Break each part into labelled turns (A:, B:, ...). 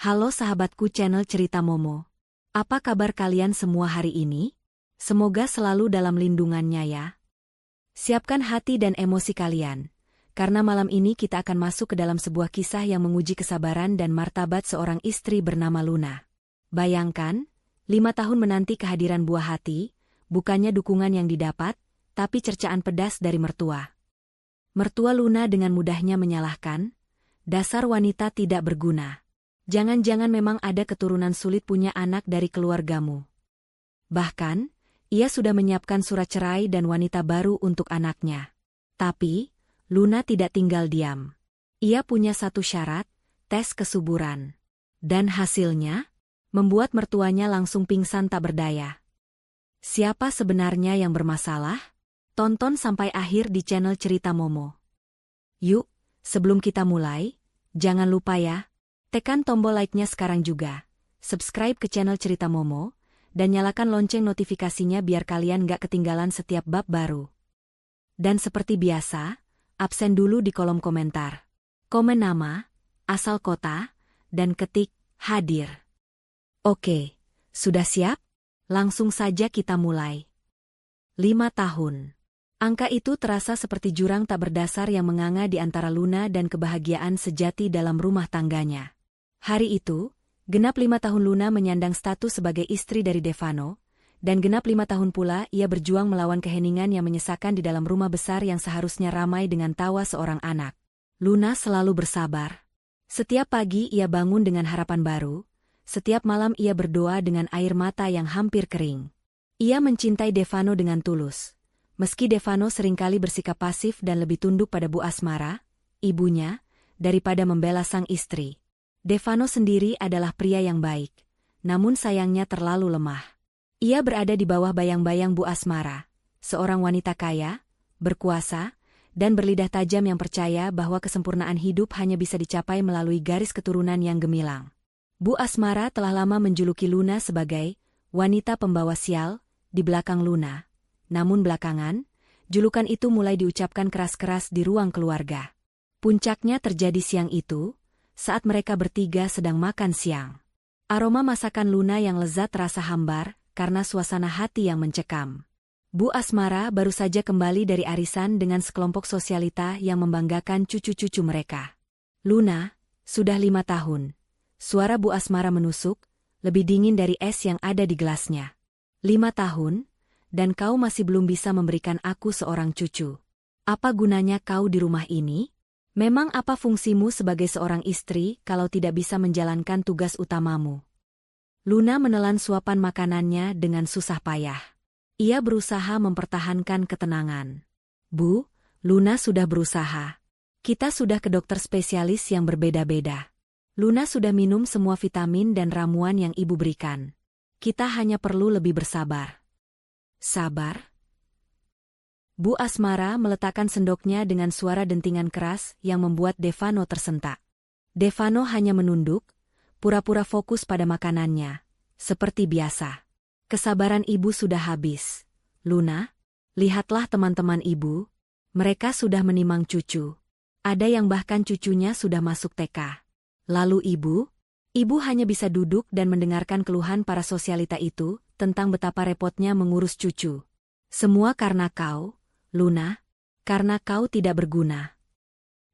A: Halo sahabatku channel Cerita Momo. Apa kabar kalian semua hari ini? Semoga selalu dalam lindungannya ya. Siapkan hati dan emosi kalian, karena malam ini kita akan masuk ke dalam sebuah kisah yang menguji kesabaran dan martabat seorang istri bernama Luna. Bayangkan, 5 tahun menanti kehadiran buah hati, bukannya dukungan yang didapat, tapi cercaan pedas dari mertua. Mertua Luna dengan mudahnya menyalahkan, dasar wanita tidak berguna. Jangan-jangan memang ada keturunan sulit punya anak dari keluargamu. Bahkan, ia sudah menyiapkan surat cerai dan wanita baru untuk anaknya. Tapi, Luna tidak tinggal diam. Ia punya satu syarat, tes kesuburan. Dan hasilnya, membuat mertuanya langsung pingsan tak berdaya. Siapa sebenarnya yang bermasalah? Tonton sampai akhir di channel Cerita Momo. Yuk, sebelum kita mulai, jangan lupa ya, tekan tombol like-nya sekarang juga, subscribe ke channel Cerita Momo, dan nyalakan lonceng notifikasinya biar kalian gak ketinggalan setiap bab baru. Dan seperti biasa, absen dulu di kolom komentar. Komen nama, asal kota, dan ketik hadir. Oke, sudah siap? Langsung saja kita mulai. 5 tahun. Angka itu terasa seperti jurang tak berdasar yang menganga di antara Luna dan kebahagiaan sejati dalam rumah tangganya. Hari itu, genap 5 tahun Luna menyandang status sebagai istri dari Devano, dan genap 5 tahun pula ia berjuang melawan keheningan yang menyesakan di dalam rumah besar yang seharusnya ramai dengan tawa seorang anak. Luna selalu bersabar. Setiap pagi ia bangun dengan harapan baru, setiap malam ia berdoa dengan air mata yang hampir kering. Ia mencintai Devano dengan tulus. Meski Devano seringkali bersikap pasif dan lebih tunduk pada Bu Asmara, ibunya, daripada membela sang istri. Devano sendiri adalah pria yang baik, namun sayangnya terlalu lemah. Ia berada di bawah bayang-bayang Bu Asmara, seorang wanita kaya, berkuasa, dan berlidah tajam yang percaya bahwa kesempurnaan hidup hanya bisa dicapai melalui garis keturunan yang gemilang. Bu Asmara telah lama menjuluki Luna sebagai wanita pembawa sial di belakang Luna. Namun belakangan, julukan itu mulai diucapkan keras-keras di ruang keluarga. Puncaknya terjadi siang itu, saat mereka bertiga sedang makan siang. Aroma masakan Luna yang lezat terasa hambar karena suasana hati yang mencekam. Bu Asmara baru saja kembali dari arisan dengan sekelompok sosialita yang membanggakan cucu-cucu mereka. Luna, sudah 5 tahun. Suara Bu Asmara menusuk, lebih dingin dari es yang ada di gelasnya. 5 tahun, dan kau masih belum bisa memberikan aku seorang cucu. Apa gunanya kau di rumah ini? Memang apa fungsimu sebagai seorang istri kalau tidak bisa menjalankan tugas utamamu? Luna menelan suapan makanannya dengan susah payah. Ia berusaha mempertahankan ketenangan. Bu, Luna sudah berusaha. Kita sudah ke dokter spesialis yang berbeda-beda. Luna sudah minum semua vitamin dan ramuan yang ibu berikan. Kita hanya perlu lebih bersabar. Sabar? Bu Asmara meletakkan sendoknya dengan suara dentingan keras yang membuat Devano tersentak. Devano hanya menunduk, pura-pura fokus pada makanannya, seperti biasa. Kesabaran ibu sudah habis. Luna, lihatlah teman-teman ibu, mereka sudah menimang cucu. Ada yang bahkan cucunya sudah masuk TK. Lalu ibu hanya bisa duduk dan mendengarkan keluhan para sosialita itu tentang betapa repotnya mengurus cucu. Semua karena kau, Luna, karena kau tidak berguna.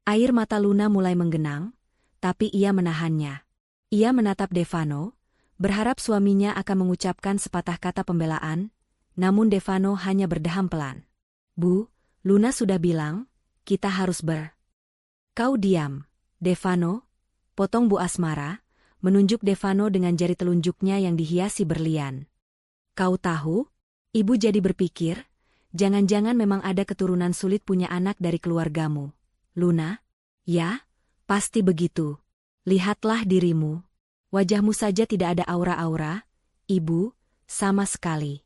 A: Air mata Luna mulai menggenang, tapi ia menahannya. Ia menatap Devano, berharap suaminya akan mengucapkan sepatah kata pembelaan, namun Devano hanya berdeham pelan. Bu, Luna sudah bilang, kita harus Kau diam, Devano, potong Bu Asmara, menunjuk Devano dengan jari telunjuknya yang dihiasi berlian. Kau tahu? Ibu jadi berpikir, jangan-jangan memang ada keturunan sulit punya anak dari keluargamu. Luna? Ya, pasti begitu. Lihatlah dirimu. Wajahmu saja tidak ada aura-aura, ibu, sama sekali.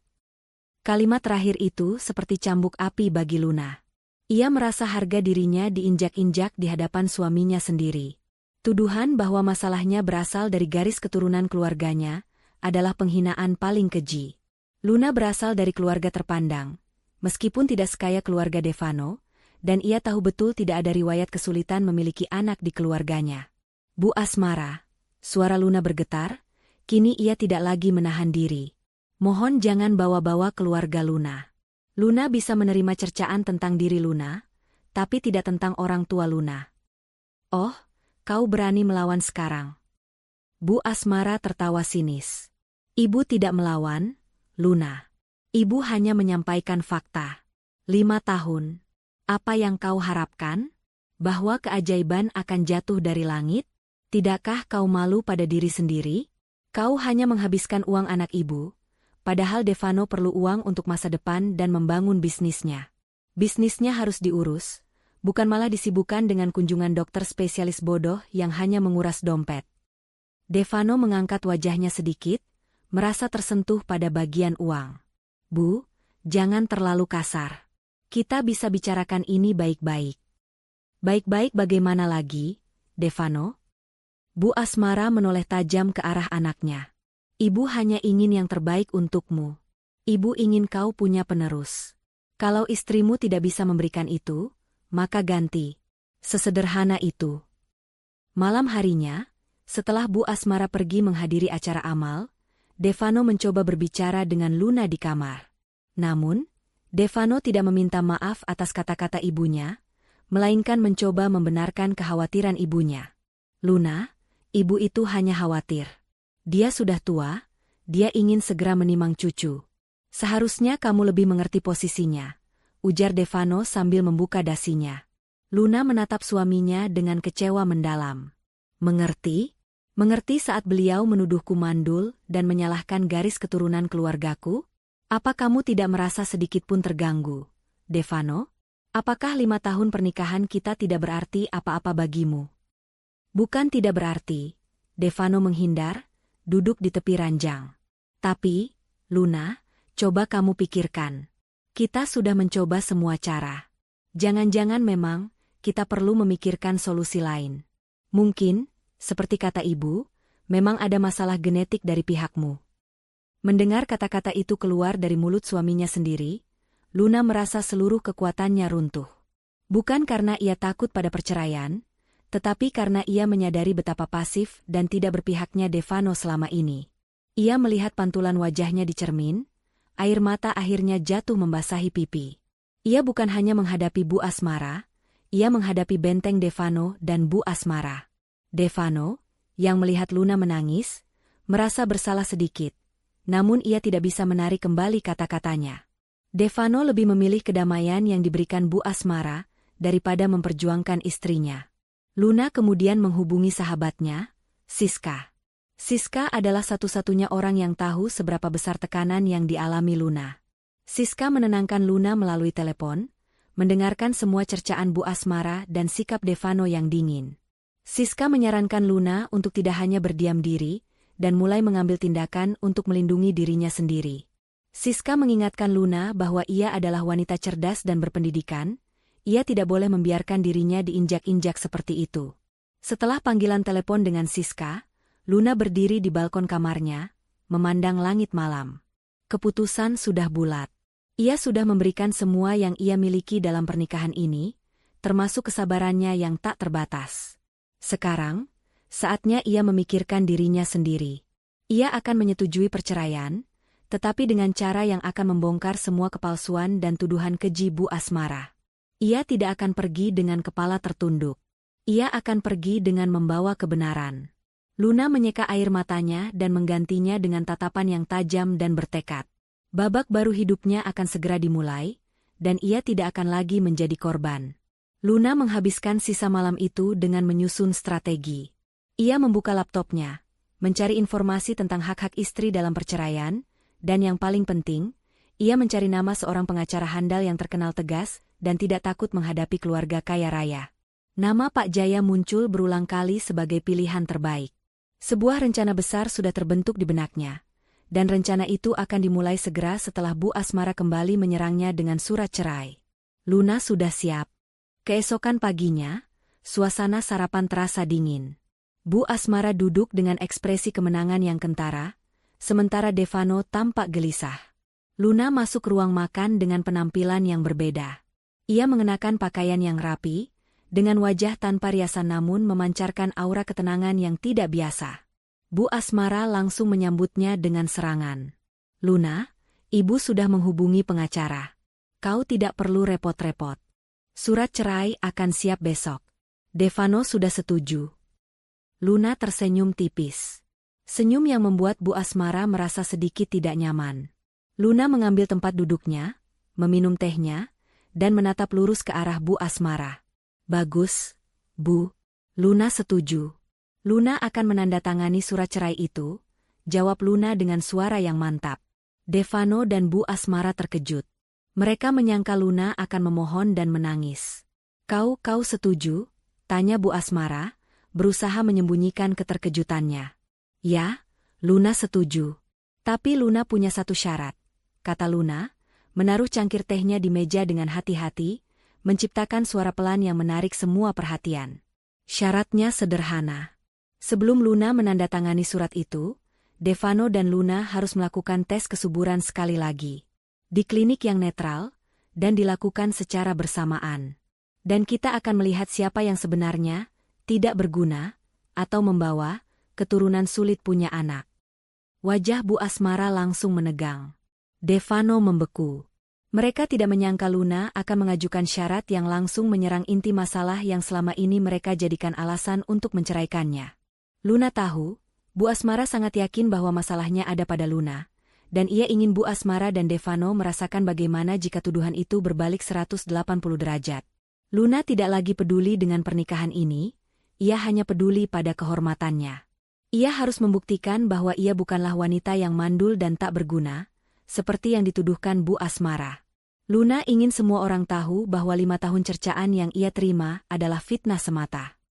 A: Kalimat terakhir itu seperti cambuk api bagi Luna. Ia merasa harga dirinya diinjak-injak di hadapan suaminya sendiri. Tuduhan bahwa masalahnya berasal dari garis keturunan keluarganya adalah penghinaan paling keji. Luna berasal dari keluarga terpandang. Meskipun tidak sekaya keluarga Devano, dan ia tahu betul tidak ada riwayat kesulitan memiliki anak di keluarganya. Bu Asmara, Suara Luna bergetar, kini ia tidak lagi menahan diri. Mohon jangan bawa-bawa keluarga Luna. Luna bisa menerima cercaan tentang diri Luna, tapi tidak tentang orang tua Luna. Oh, kau berani melawan sekarang. Bu Asmara tertawa sinis. Ibu tidak melawan, Luna. Ibu hanya menyampaikan fakta. 5 tahun. Apa yang kau harapkan? Bahwa keajaiban akan jatuh dari langit? Tidakkah kau malu pada diri sendiri? Kau hanya menghabiskan uang anak ibu, padahal Devano perlu uang untuk masa depan dan membangun bisnisnya. Bisnisnya harus diurus, bukan malah disibukkan dengan kunjungan dokter spesialis bodoh yang hanya menguras dompet. Devano mengangkat wajahnya sedikit, merasa tersentuh pada bagian uang. Bu, jangan terlalu kasar. Kita bisa bicarakan ini baik-baik. Baik-baik bagaimana lagi, Devano? Bu Asmara menoleh tajam ke arah anaknya. Ibu hanya ingin yang terbaik untukmu. Ibu ingin kau punya penerus. Kalau istrimu tidak bisa memberikan itu, maka ganti. Sesederhana itu. Malam harinya, setelah Bu Asmara pergi menghadiri acara amal, Devano mencoba berbicara dengan Luna di kamar. Namun, Devano tidak meminta maaf atas kata-kata ibunya, melainkan mencoba membenarkan kekhawatiran ibunya. Luna, ibu itu hanya khawatir. Dia sudah tua, dia ingin segera menimang cucu. Seharusnya kamu lebih mengerti posisinya, ujar Devano sambil membuka dasinya. Luna menatap suaminya dengan kecewa mendalam. Mengerti? Mengerti saat beliau menuduhku mandul dan menyalahkan garis keturunan keluargaku? Apa kamu tidak merasa sedikit pun terganggu, Devano? Apakah 5 tahun pernikahan kita tidak berarti apa-apa bagimu? Bukan tidak berarti, Devano menghindar, duduk di tepi ranjang. Tapi, Luna, coba kamu pikirkan. Kita sudah mencoba semua cara. Jangan-jangan memang, kita perlu memikirkan solusi lain. Mungkin, seperti kata ibu, memang ada masalah genetik dari pihakmu. Mendengar kata-kata itu keluar dari mulut suaminya sendiri, Luna merasa seluruh kekuatannya runtuh. Bukan karena ia takut pada perceraian, tetapi karena ia menyadari betapa pasif dan tidak berpihaknya Devano selama ini. Ia melihat pantulan wajahnya di cermin, air mata akhirnya jatuh membasahi pipi. Ia bukan hanya menghadapi Bu Asmara, ia menghadapi benteng Devano dan Bu Asmara. Devano, yang melihat Luna menangis, merasa bersalah sedikit, namun ia tidak bisa menarik kembali kata-katanya. Devano lebih memilih kedamaian yang diberikan Bu Asmara daripada memperjuangkan istrinya. Luna kemudian menghubungi sahabatnya, Siska. Siska adalah satu-satunya orang yang tahu seberapa besar tekanan yang dialami Luna. Siska menenangkan Luna melalui telepon, mendengarkan semua cercaan Bu Asmara dan sikap Devano yang dingin. Siska menyarankan Luna untuk tidak hanya berdiam diri, dan mulai mengambil tindakan untuk melindungi dirinya sendiri. Siska mengingatkan Luna bahwa ia adalah wanita cerdas dan berpendidikan, ia tidak boleh membiarkan dirinya diinjak-injak seperti itu. Setelah panggilan telepon dengan Siska, Luna berdiri di balkon kamarnya, memandang langit malam. Keputusan sudah bulat. Ia sudah memberikan semua yang ia miliki dalam pernikahan ini, termasuk kesabarannya yang tak terbatas. Sekarang, saatnya ia memikirkan dirinya sendiri. Ia akan menyetujui perceraian, tetapi dengan cara yang akan membongkar semua kepalsuan dan tuduhan keji Bu Asmara. Ia tidak akan pergi dengan kepala tertunduk. Ia akan pergi dengan membawa kebenaran. Luna menyeka air matanya dan menggantinya dengan tatapan yang tajam dan bertekad. Babak baru hidupnya akan segera dimulai, dan ia tidak akan lagi menjadi korban. Luna menghabiskan sisa malam itu dengan menyusun strategi. Ia membuka laptopnya, mencari informasi tentang hak-hak istri dalam perceraian, dan yang paling penting, ia mencari nama seorang pengacara handal yang terkenal tegas dan tidak takut menghadapi keluarga kaya raya. Nama Pak Jaya muncul berulang kali sebagai pilihan terbaik. Sebuah rencana besar sudah terbentuk di benaknya, dan rencana itu akan dimulai segera setelah Bu Asmara kembali menyerangnya dengan surat cerai. Luna sudah siap. Keesokan paginya, suasana sarapan terasa dingin. Bu Asmara duduk dengan ekspresi kemenangan yang kentara, sementara Devano tampak gelisah. Luna masuk ruang makan dengan penampilan yang berbeda. Ia mengenakan pakaian yang rapi, dengan wajah tanpa riasan namun memancarkan aura ketenangan yang tidak biasa. Bu Asmara langsung menyambutnya dengan serangan. Luna, ibu sudah menghubungi pengacara. Kau tidak perlu repot-repot. Surat cerai akan siap besok. Devano sudah setuju. Luna tersenyum tipis. Senyum yang membuat Bu Asmara merasa sedikit tidak nyaman. Luna mengambil tempat duduknya, meminum tehnya, dan menatap lurus ke arah Bu Asmara. Bagus, Bu. Luna setuju. Luna akan menandatangani surat cerai itu, jawab Luna dengan suara yang mantap. Devano dan Bu Asmara terkejut. Mereka menyangka Luna akan memohon dan menangis. Kau setuju? Tanya Bu Asmara, berusaha menyembunyikan keterkejutannya. Ya, Luna setuju. Tapi Luna punya satu syarat, kata Luna, menaruh cangkir tehnya di meja dengan hati-hati, menciptakan suara pelan yang menarik semua perhatian. Syaratnya sederhana. Sebelum Luna menandatangani surat itu, Devano dan Luna harus melakukan tes kesuburan sekali lagi. Di klinik yang netral, dan dilakukan secara bersamaan. Dan kita akan melihat siapa yang sebenarnya tidak berguna, atau membawa keturunan sulit punya anak. Wajah Bu Asmara langsung menegang. Devano membeku. Mereka tidak menyangka Luna akan mengajukan syarat yang langsung menyerang inti masalah yang selama ini mereka jadikan alasan untuk menceraikannya. Luna tahu, Bu Asmara sangat yakin bahwa masalahnya ada pada Luna, dan ia ingin Bu Asmara dan Devano merasakan bagaimana jika tuduhan itu berbalik 180 derajat. Luna tidak lagi peduli dengan pernikahan ini, ia hanya peduli pada kehormatannya. Ia harus membuktikan bahwa ia bukanlah wanita yang mandul dan tak berguna, seperti yang dituduhkan Bu Asmara. Luna ingin semua orang tahu bahwa 5 tahun cercaan yang ia terima adalah fitnah semata.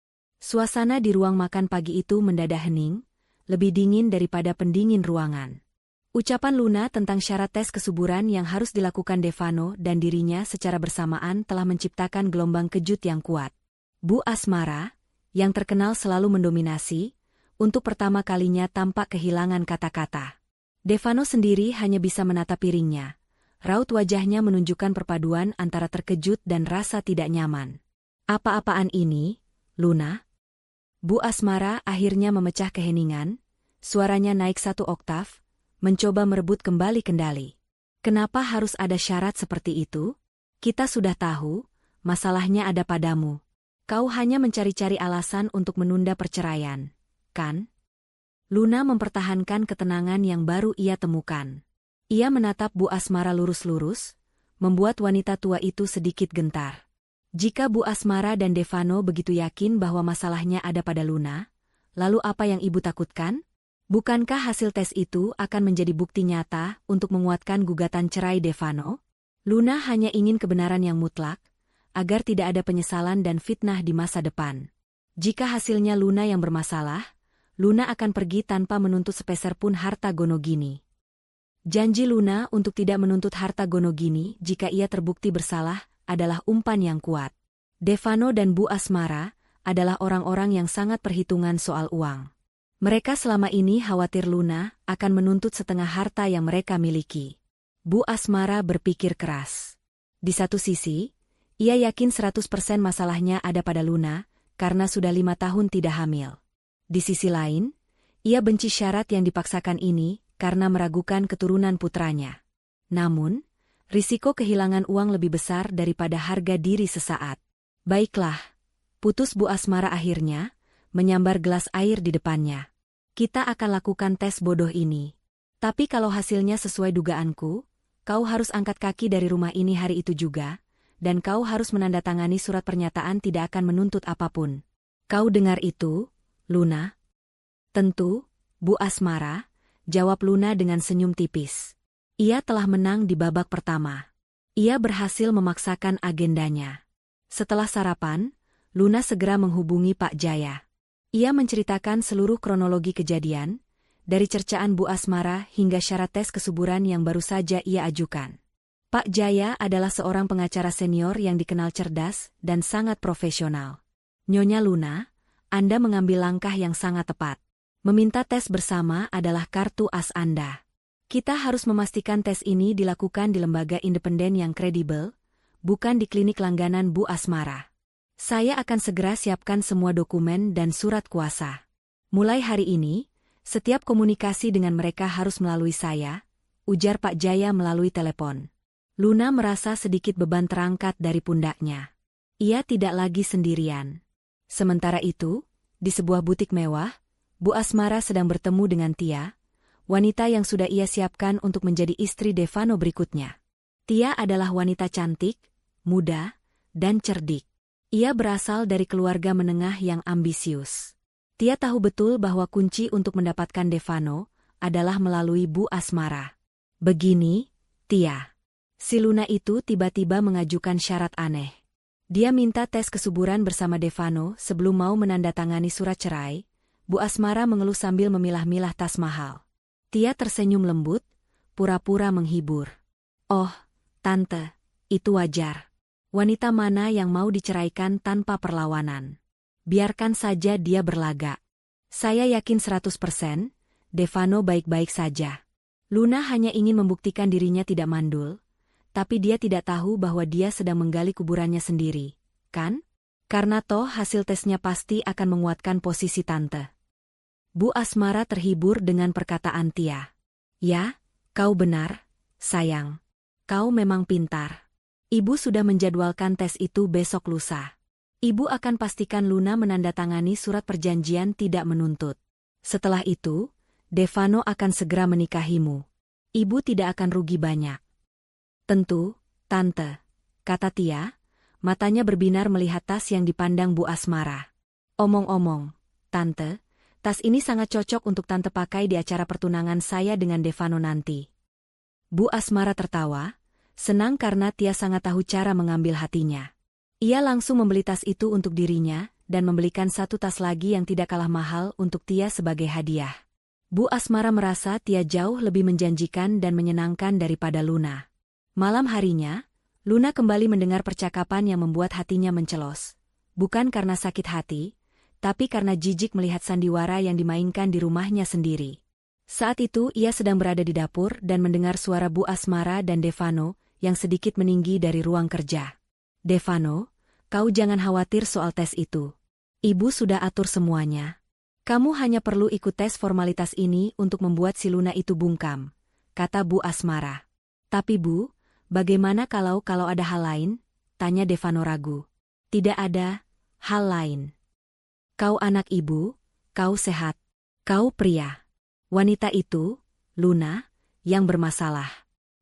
A: Suasana di ruang makan pagi itu mendadak hening, lebih dingin daripada pendingin ruangan. Ucapan Luna tentang syarat tes kesuburan yang harus dilakukan Devano dan dirinya secara bersamaan telah menciptakan gelombang kejut yang kuat. Bu Asmara, yang terkenal selalu mendominasi, untuk pertama kalinya tampak kehilangan kata-kata. Devano sendiri hanya bisa menatap piringnya. Raut wajahnya menunjukkan perpaduan antara terkejut dan rasa tidak nyaman. Apa-apaan ini, Luna? Bu Asmara akhirnya memecah keheningan, suaranya naik 1 oktav, mencoba merebut kembali kendali. Kenapa harus ada syarat seperti itu? Kita sudah tahu, masalahnya ada padamu. Kau hanya mencari-cari alasan untuk menunda perceraian, kan? Luna mempertahankan ketenangan yang baru ia temukan. Ia menatap Bu Asmara lurus-lurus, membuat wanita tua itu sedikit gentar. Jika Bu Asmara dan Devano begitu yakin bahwa masalahnya ada pada Luna, lalu apa yang ibu takutkan? Bukankah hasil tes itu akan menjadi bukti nyata untuk menguatkan gugatan cerai Devano? Luna hanya ingin kebenaran yang mutlak, agar tidak ada penyesalan dan fitnah di masa depan. Jika hasilnya Luna yang bermasalah, Luna akan pergi tanpa menuntut sepeser pun harta Gonogini. Janji Luna untuk tidak menuntut harta Gonogini jika ia terbukti bersalah adalah umpan yang kuat. Devano dan Bu Asmara adalah orang-orang yang sangat perhitungan soal uang. Mereka selama ini khawatir Luna akan menuntut setengah harta yang mereka miliki. Bu Asmara berpikir keras. Di satu sisi, ia yakin 100% masalahnya ada pada Luna, karena sudah 5 tahun tidak hamil. Di sisi lain, ia benci syarat yang dipaksakan ini karena meragukan keturunan putranya. Namun, risiko kehilangan uang lebih besar daripada harga diri sesaat. Baiklah, putus Bu Asmara akhirnya, menyambar gelas air di depannya. Kita akan lakukan tes bodoh ini. Tapi kalau hasilnya sesuai dugaanku, kau harus angkat kaki dari rumah ini hari itu juga, dan kau harus menandatangani surat pernyataan tidak akan menuntut apapun. Kau dengar itu, Luna? Tentu, Bu Asmara, jawab Luna dengan senyum tipis. Ia telah menang di babak pertama. Ia berhasil memaksakan agendanya. Setelah sarapan, Luna segera menghubungi Pak Jaya. Ia menceritakan seluruh kronologi kejadian, dari cercaan Bu Asmara hingga syarat tes kesuburan yang baru saja ia ajukan. Pak Jaya adalah seorang pengacara senior yang dikenal cerdas dan sangat profesional. Nyonya Luna, Anda mengambil langkah yang sangat tepat. Meminta tes bersama adalah kartu as Anda. Kita harus memastikan tes ini dilakukan di lembaga independen yang kredibel, bukan di klinik langganan Bu Asmara. Saya akan segera siapkan semua dokumen dan surat kuasa. Mulai hari ini, Setiap komunikasi dengan mereka harus melalui saya, ujar Pak Jaya melalui telepon. Luna merasa sedikit beban terangkat dari pundaknya. Ia tidak lagi sendirian. Sementara itu, di sebuah butik mewah, Bu Asmara sedang bertemu dengan Tia, wanita yang sudah ia siapkan untuk menjadi istri Devano berikutnya. Tia adalah wanita cantik, muda, dan cerdik. Ia berasal dari keluarga menengah yang ambisius. Tia tahu betul bahwa kunci untuk mendapatkan Devano adalah melalui Bu Asmara. Begini, Tia. Si Luna itu tiba-tiba mengajukan syarat aneh. Dia minta tes kesuburan bersama Devano sebelum mau menandatangani surat cerai. Bu Asmara mengeluh sambil memilah-milah tas mahal. Tia tersenyum lembut, pura-pura menghibur. Oh, Tante, itu wajar. Wanita mana yang mau diceraikan tanpa perlawanan? Biarkan saja dia berlagak. Saya yakin 100%, Devano baik-baik saja. Luna hanya ingin membuktikan dirinya tidak mandul, tapi dia tidak tahu bahwa dia sedang menggali kuburannya sendiri, kan? Karena toh hasil tesnya pasti akan menguatkan posisi Tante. Bu Asmara terhibur dengan perkataan Tia. Ya, kau benar, sayang. Kau memang pintar. Ibu sudah menjadwalkan tes itu besok lusa. Ibu akan pastikan Luna menandatangani surat perjanjian tidak menuntut. Setelah itu, Devano akan segera menikahimu. Ibu tidak akan rugi banyak. Tentu, Tante, kata Tia, matanya berbinar melihat tas yang dipandang Bu Asmara. Omong-omong, Tante, tas ini sangat cocok untuk Tante pakai di acara pertunangan saya dengan Devano nanti. Bu Asmara tertawa, senang karena Tia sangat tahu cara mengambil hatinya. Ia langsung membeli tas itu untuk dirinya dan membelikan satu tas lagi yang tidak kalah mahal untuk Tia sebagai hadiah. Bu Asmara merasa Tia jauh lebih menjanjikan dan menyenangkan daripada Luna. Malam harinya, Luna kembali mendengar percakapan yang membuat hatinya mencelos. Bukan karena sakit hati, tapi karena jijik melihat sandiwara yang dimainkan di rumahnya sendiri. Saat itu ia sedang berada di dapur dan mendengar suara Bu Asmara dan Devano yang sedikit meninggi dari ruang kerja. Devano, kau jangan khawatir soal tes itu. Ibu sudah atur semuanya. Kamu hanya perlu ikut tes formalitas ini untuk membuat si Luna itu bungkam, kata Bu Asmara. Tapi Bu, bagaimana kalau ada hal lain? Tanya Devano ragu. Tidak ada hal lain. Kau anak ibu, kau sehat, kau pria. Wanita itu, Luna, yang bermasalah.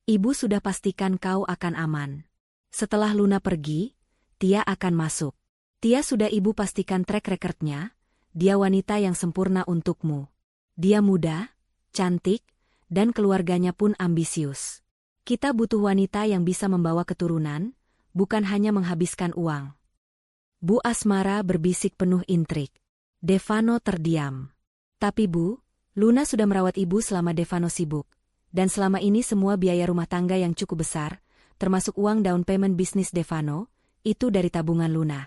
A: Ibu sudah pastikan kau akan aman. Setelah Luna pergi, Tia akan masuk. Tia sudah ibu pastikan track recordnya, dia wanita yang sempurna untukmu. Dia muda, cantik, dan keluarganya pun ambisius. Kita butuh wanita yang bisa membawa keturunan, bukan hanya menghabiskan uang. Bu Asmara berbisik penuh intrik. Devano terdiam. Tapi Bu, Luna sudah merawat ibu selama Devano sibuk. Dan selama ini semua biaya rumah tangga yang cukup besar, termasuk uang down payment bisnis Devano, itu dari tabungan Luna.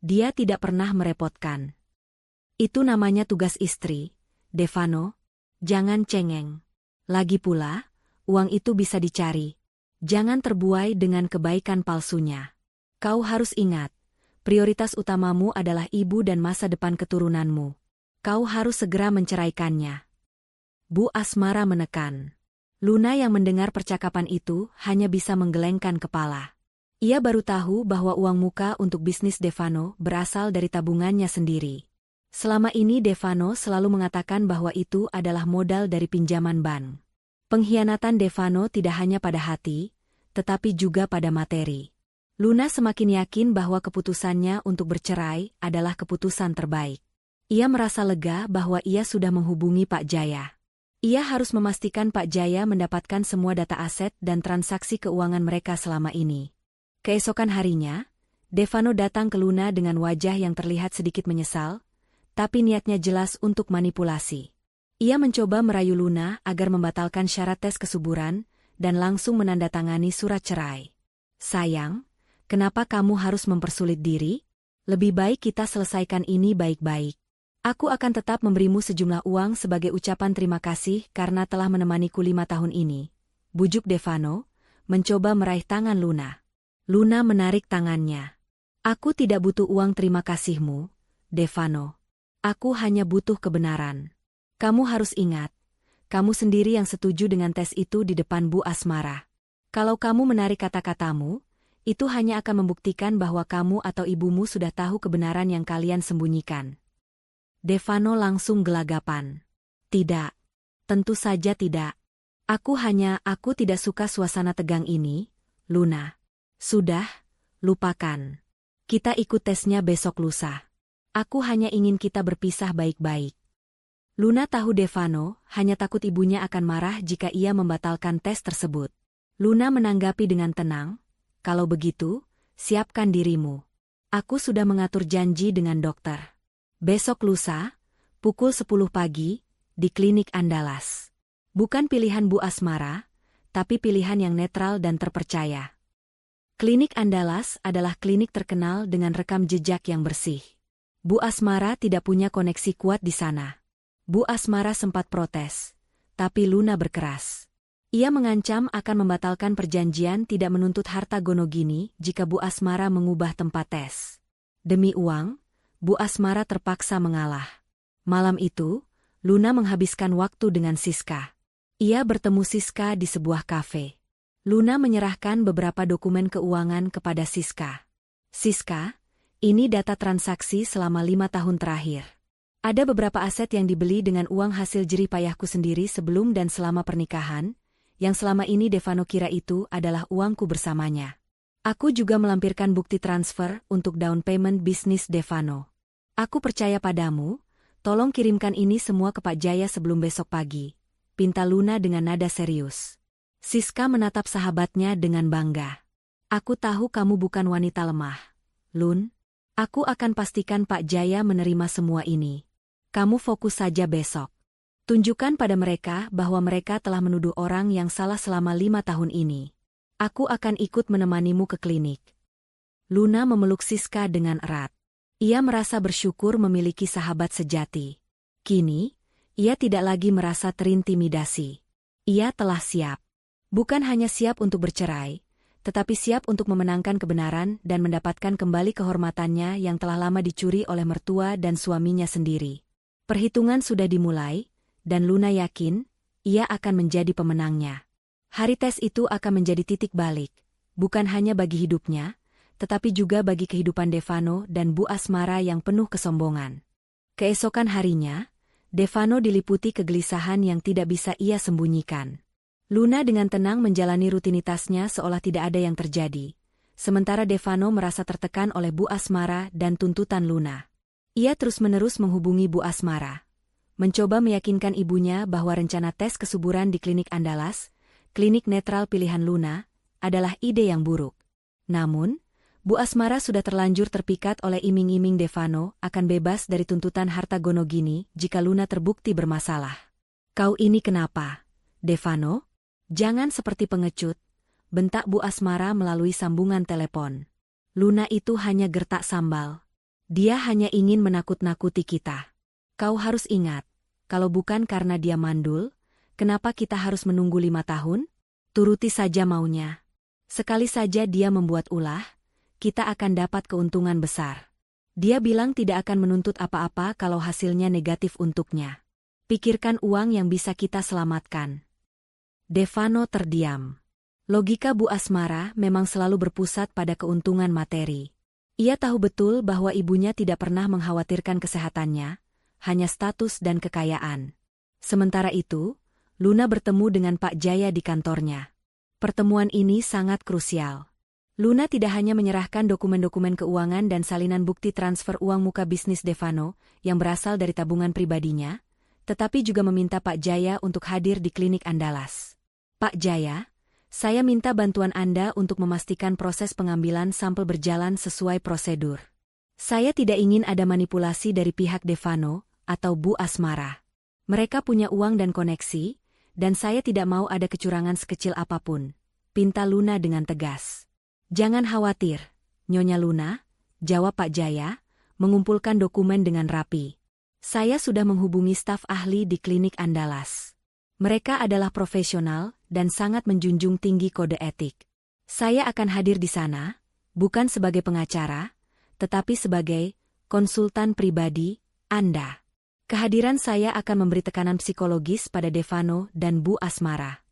A: Dia tidak pernah merepotkan. Itu namanya tugas istri, Devano. Jangan cengeng. Lagi pula, uang itu bisa dicari. Jangan terbuai dengan kebaikan palsunya. Kau harus ingat, prioritas utamamu adalah ibu dan masa depan keturunanmu. Kau harus segera menceraikannya. Bu Asmara menekan. Luna yang mendengar percakapan itu hanya bisa menggelengkan kepala. Ia baru tahu bahwa uang muka untuk bisnis Devano berasal dari tabungannya sendiri. Selama ini Devano selalu mengatakan bahwa itu adalah modal dari pinjaman bank. Pengkhianatan Devano tidak hanya pada hati, tetapi juga pada materi. Luna semakin yakin bahwa keputusannya untuk bercerai adalah keputusan terbaik. Ia merasa lega bahwa ia sudah menghubungi Pak Jaya. Ia harus memastikan Pak Jaya mendapatkan semua data aset dan transaksi keuangan mereka selama ini. Keesokan harinya, Devano datang ke Luna dengan wajah yang terlihat sedikit menyesal, tapi niatnya jelas untuk manipulasi. Ia mencoba merayu Luna agar membatalkan syarat tes kesuburan dan langsung menandatangani surat cerai. Sayang, kenapa kamu harus mempersulit diri? Lebih baik kita selesaikan ini baik-baik. Aku akan tetap memberimu sejumlah uang sebagai ucapan terima kasih karena telah menemaniku 5 tahun ini. Bujuk Devano, mencoba meraih tangan Luna. Luna menarik tangannya. Aku tidak butuh uang terima kasihmu, Devano. Aku hanya butuh kebenaran. Kamu harus ingat, kamu sendiri yang setuju dengan tes itu di depan Bu Asmara. Kalau kamu menarik kata-katamu, itu hanya akan membuktikan bahwa kamu atau ibumu sudah tahu kebenaran yang kalian sembunyikan. Devano langsung gelagapan. Tidak. Tentu saja tidak. Aku tidak suka suasana tegang ini, Luna. Sudah, lupakan. Kita ikut tesnya besok lusa. Aku hanya ingin kita berpisah baik-baik. Luna tahu Devano hanya takut ibunya akan marah jika ia membatalkan tes tersebut. Luna menanggapi dengan tenang, kalau begitu, siapkan dirimu. Aku sudah mengatur janji dengan dokter. Besok lusa, pukul 10 pagi, di klinik Andalas. Bukan pilihan Bu Asmara, tapi pilihan yang netral dan terpercaya. Klinik Andalas adalah klinik terkenal dengan rekam jejak yang bersih. Bu Asmara tidak punya koneksi kuat di sana. Bu Asmara sempat protes, tapi Luna berkeras. Ia mengancam akan membatalkan perjanjian tidak menuntut harta gonogini jika Bu Asmara mengubah tempat tes. Demi uang, Bu Asmara terpaksa mengalah. Malam itu, Luna menghabiskan waktu dengan Siska. Ia bertemu Siska di sebuah kafe. Luna menyerahkan beberapa dokumen keuangan kepada Siska. Siska, ini data transaksi selama 5 tahun terakhir. Ada beberapa aset yang dibeli dengan uang hasil jerih payahku sendiri sebelum dan selama pernikahan, yang selama ini Devano kira itu adalah uangku bersamanya. Aku juga melampirkan bukti transfer untuk down payment bisnis Devano. Aku percaya padamu, tolong kirimkan ini semua ke Pak Jaya sebelum besok pagi, pinta Luna dengan nada serius. Siska menatap sahabatnya dengan bangga. Aku tahu kamu bukan wanita lemah, Lun. Aku akan pastikan Pak Jaya menerima semua ini. Kamu fokus saja besok. Tunjukkan pada mereka bahwa mereka telah menuduh orang yang salah selama 5 tahun ini. Aku akan ikut menemanimu ke klinik. Luna memeluk Siska dengan erat. Ia merasa bersyukur memiliki sahabat sejati. Kini, ia tidak lagi merasa terintimidasi. Ia telah siap. Bukan hanya siap untuk bercerai, tetapi siap untuk memenangkan kebenaran dan mendapatkan kembali kehormatannya yang telah lama dicuri oleh mertua dan suaminya sendiri. Perhitungan sudah dimulai, dan Luna yakin, ia akan menjadi pemenangnya. Hari tes itu akan menjadi titik balik, bukan hanya bagi hidupnya, tetapi juga bagi kehidupan Devano dan Bu Asmara yang penuh kesombongan. Keesokan harinya, Devano diliputi kegelisahan yang tidak bisa ia sembunyikan. Luna dengan tenang menjalani rutinitasnya seolah tidak ada yang terjadi, sementara Devano merasa tertekan oleh Bu Asmara dan tuntutan Luna. Ia terus-menerus menghubungi Bu Asmara, mencoba meyakinkan ibunya bahwa rencana tes kesuburan di klinik Andalas, klinik netral pilihan Luna, adalah ide yang buruk. Namun, Bu Asmara sudah terlanjur terpikat oleh iming-iming Devano akan bebas dari tuntutan harta gonogini jika Luna terbukti bermasalah. Kau ini kenapa, Devano? Jangan seperti pengecut, bentak Bu Asmara melalui sambungan telepon. Luna itu hanya gertak sambal. Dia hanya ingin menakut-nakuti kita. Kau harus ingat, kalau bukan karena dia mandul, kenapa kita harus menunggu 5 tahun? Turuti saja maunya. Sekali saja dia membuat ulah, kita akan dapat keuntungan besar. Dia bilang tidak akan menuntut apa-apa kalau hasilnya negatif untuknya. Pikirkan uang yang bisa kita selamatkan. Devano terdiam. Logika Bu Asmara memang selalu berpusat pada keuntungan materi. Ia tahu betul bahwa ibunya tidak pernah mengkhawatirkan kesehatannya, hanya status dan kekayaan. Sementara itu, Luna bertemu dengan Pak Jaya di kantornya. Pertemuan ini sangat krusial. Luna tidak hanya menyerahkan dokumen-dokumen keuangan dan salinan bukti transfer uang muka bisnis Devano yang berasal dari tabungan pribadinya, tetapi juga meminta Pak Jaya untuk hadir di klinik Andalas. Pak Jaya, saya minta bantuan Anda untuk memastikan proses pengambilan sampel berjalan sesuai prosedur. Saya tidak ingin ada manipulasi dari pihak Devano atau Bu Asmara. Mereka punya uang dan koneksi, dan saya tidak mau ada kecurangan sekecil apapun, pinta Luna dengan tegas. Jangan khawatir, Nyonya Luna, jawab Pak Jaya, mengumpulkan dokumen dengan rapi. Saya sudah menghubungi staf ahli di klinik Andalas. Mereka adalah profesional dan sangat menjunjung tinggi kode etik. Saya akan hadir di sana, bukan sebagai pengacara, tetapi sebagai konsultan pribadi Anda. Kehadiran saya akan memberi tekanan psikologis pada Devano dan Bu Asmara.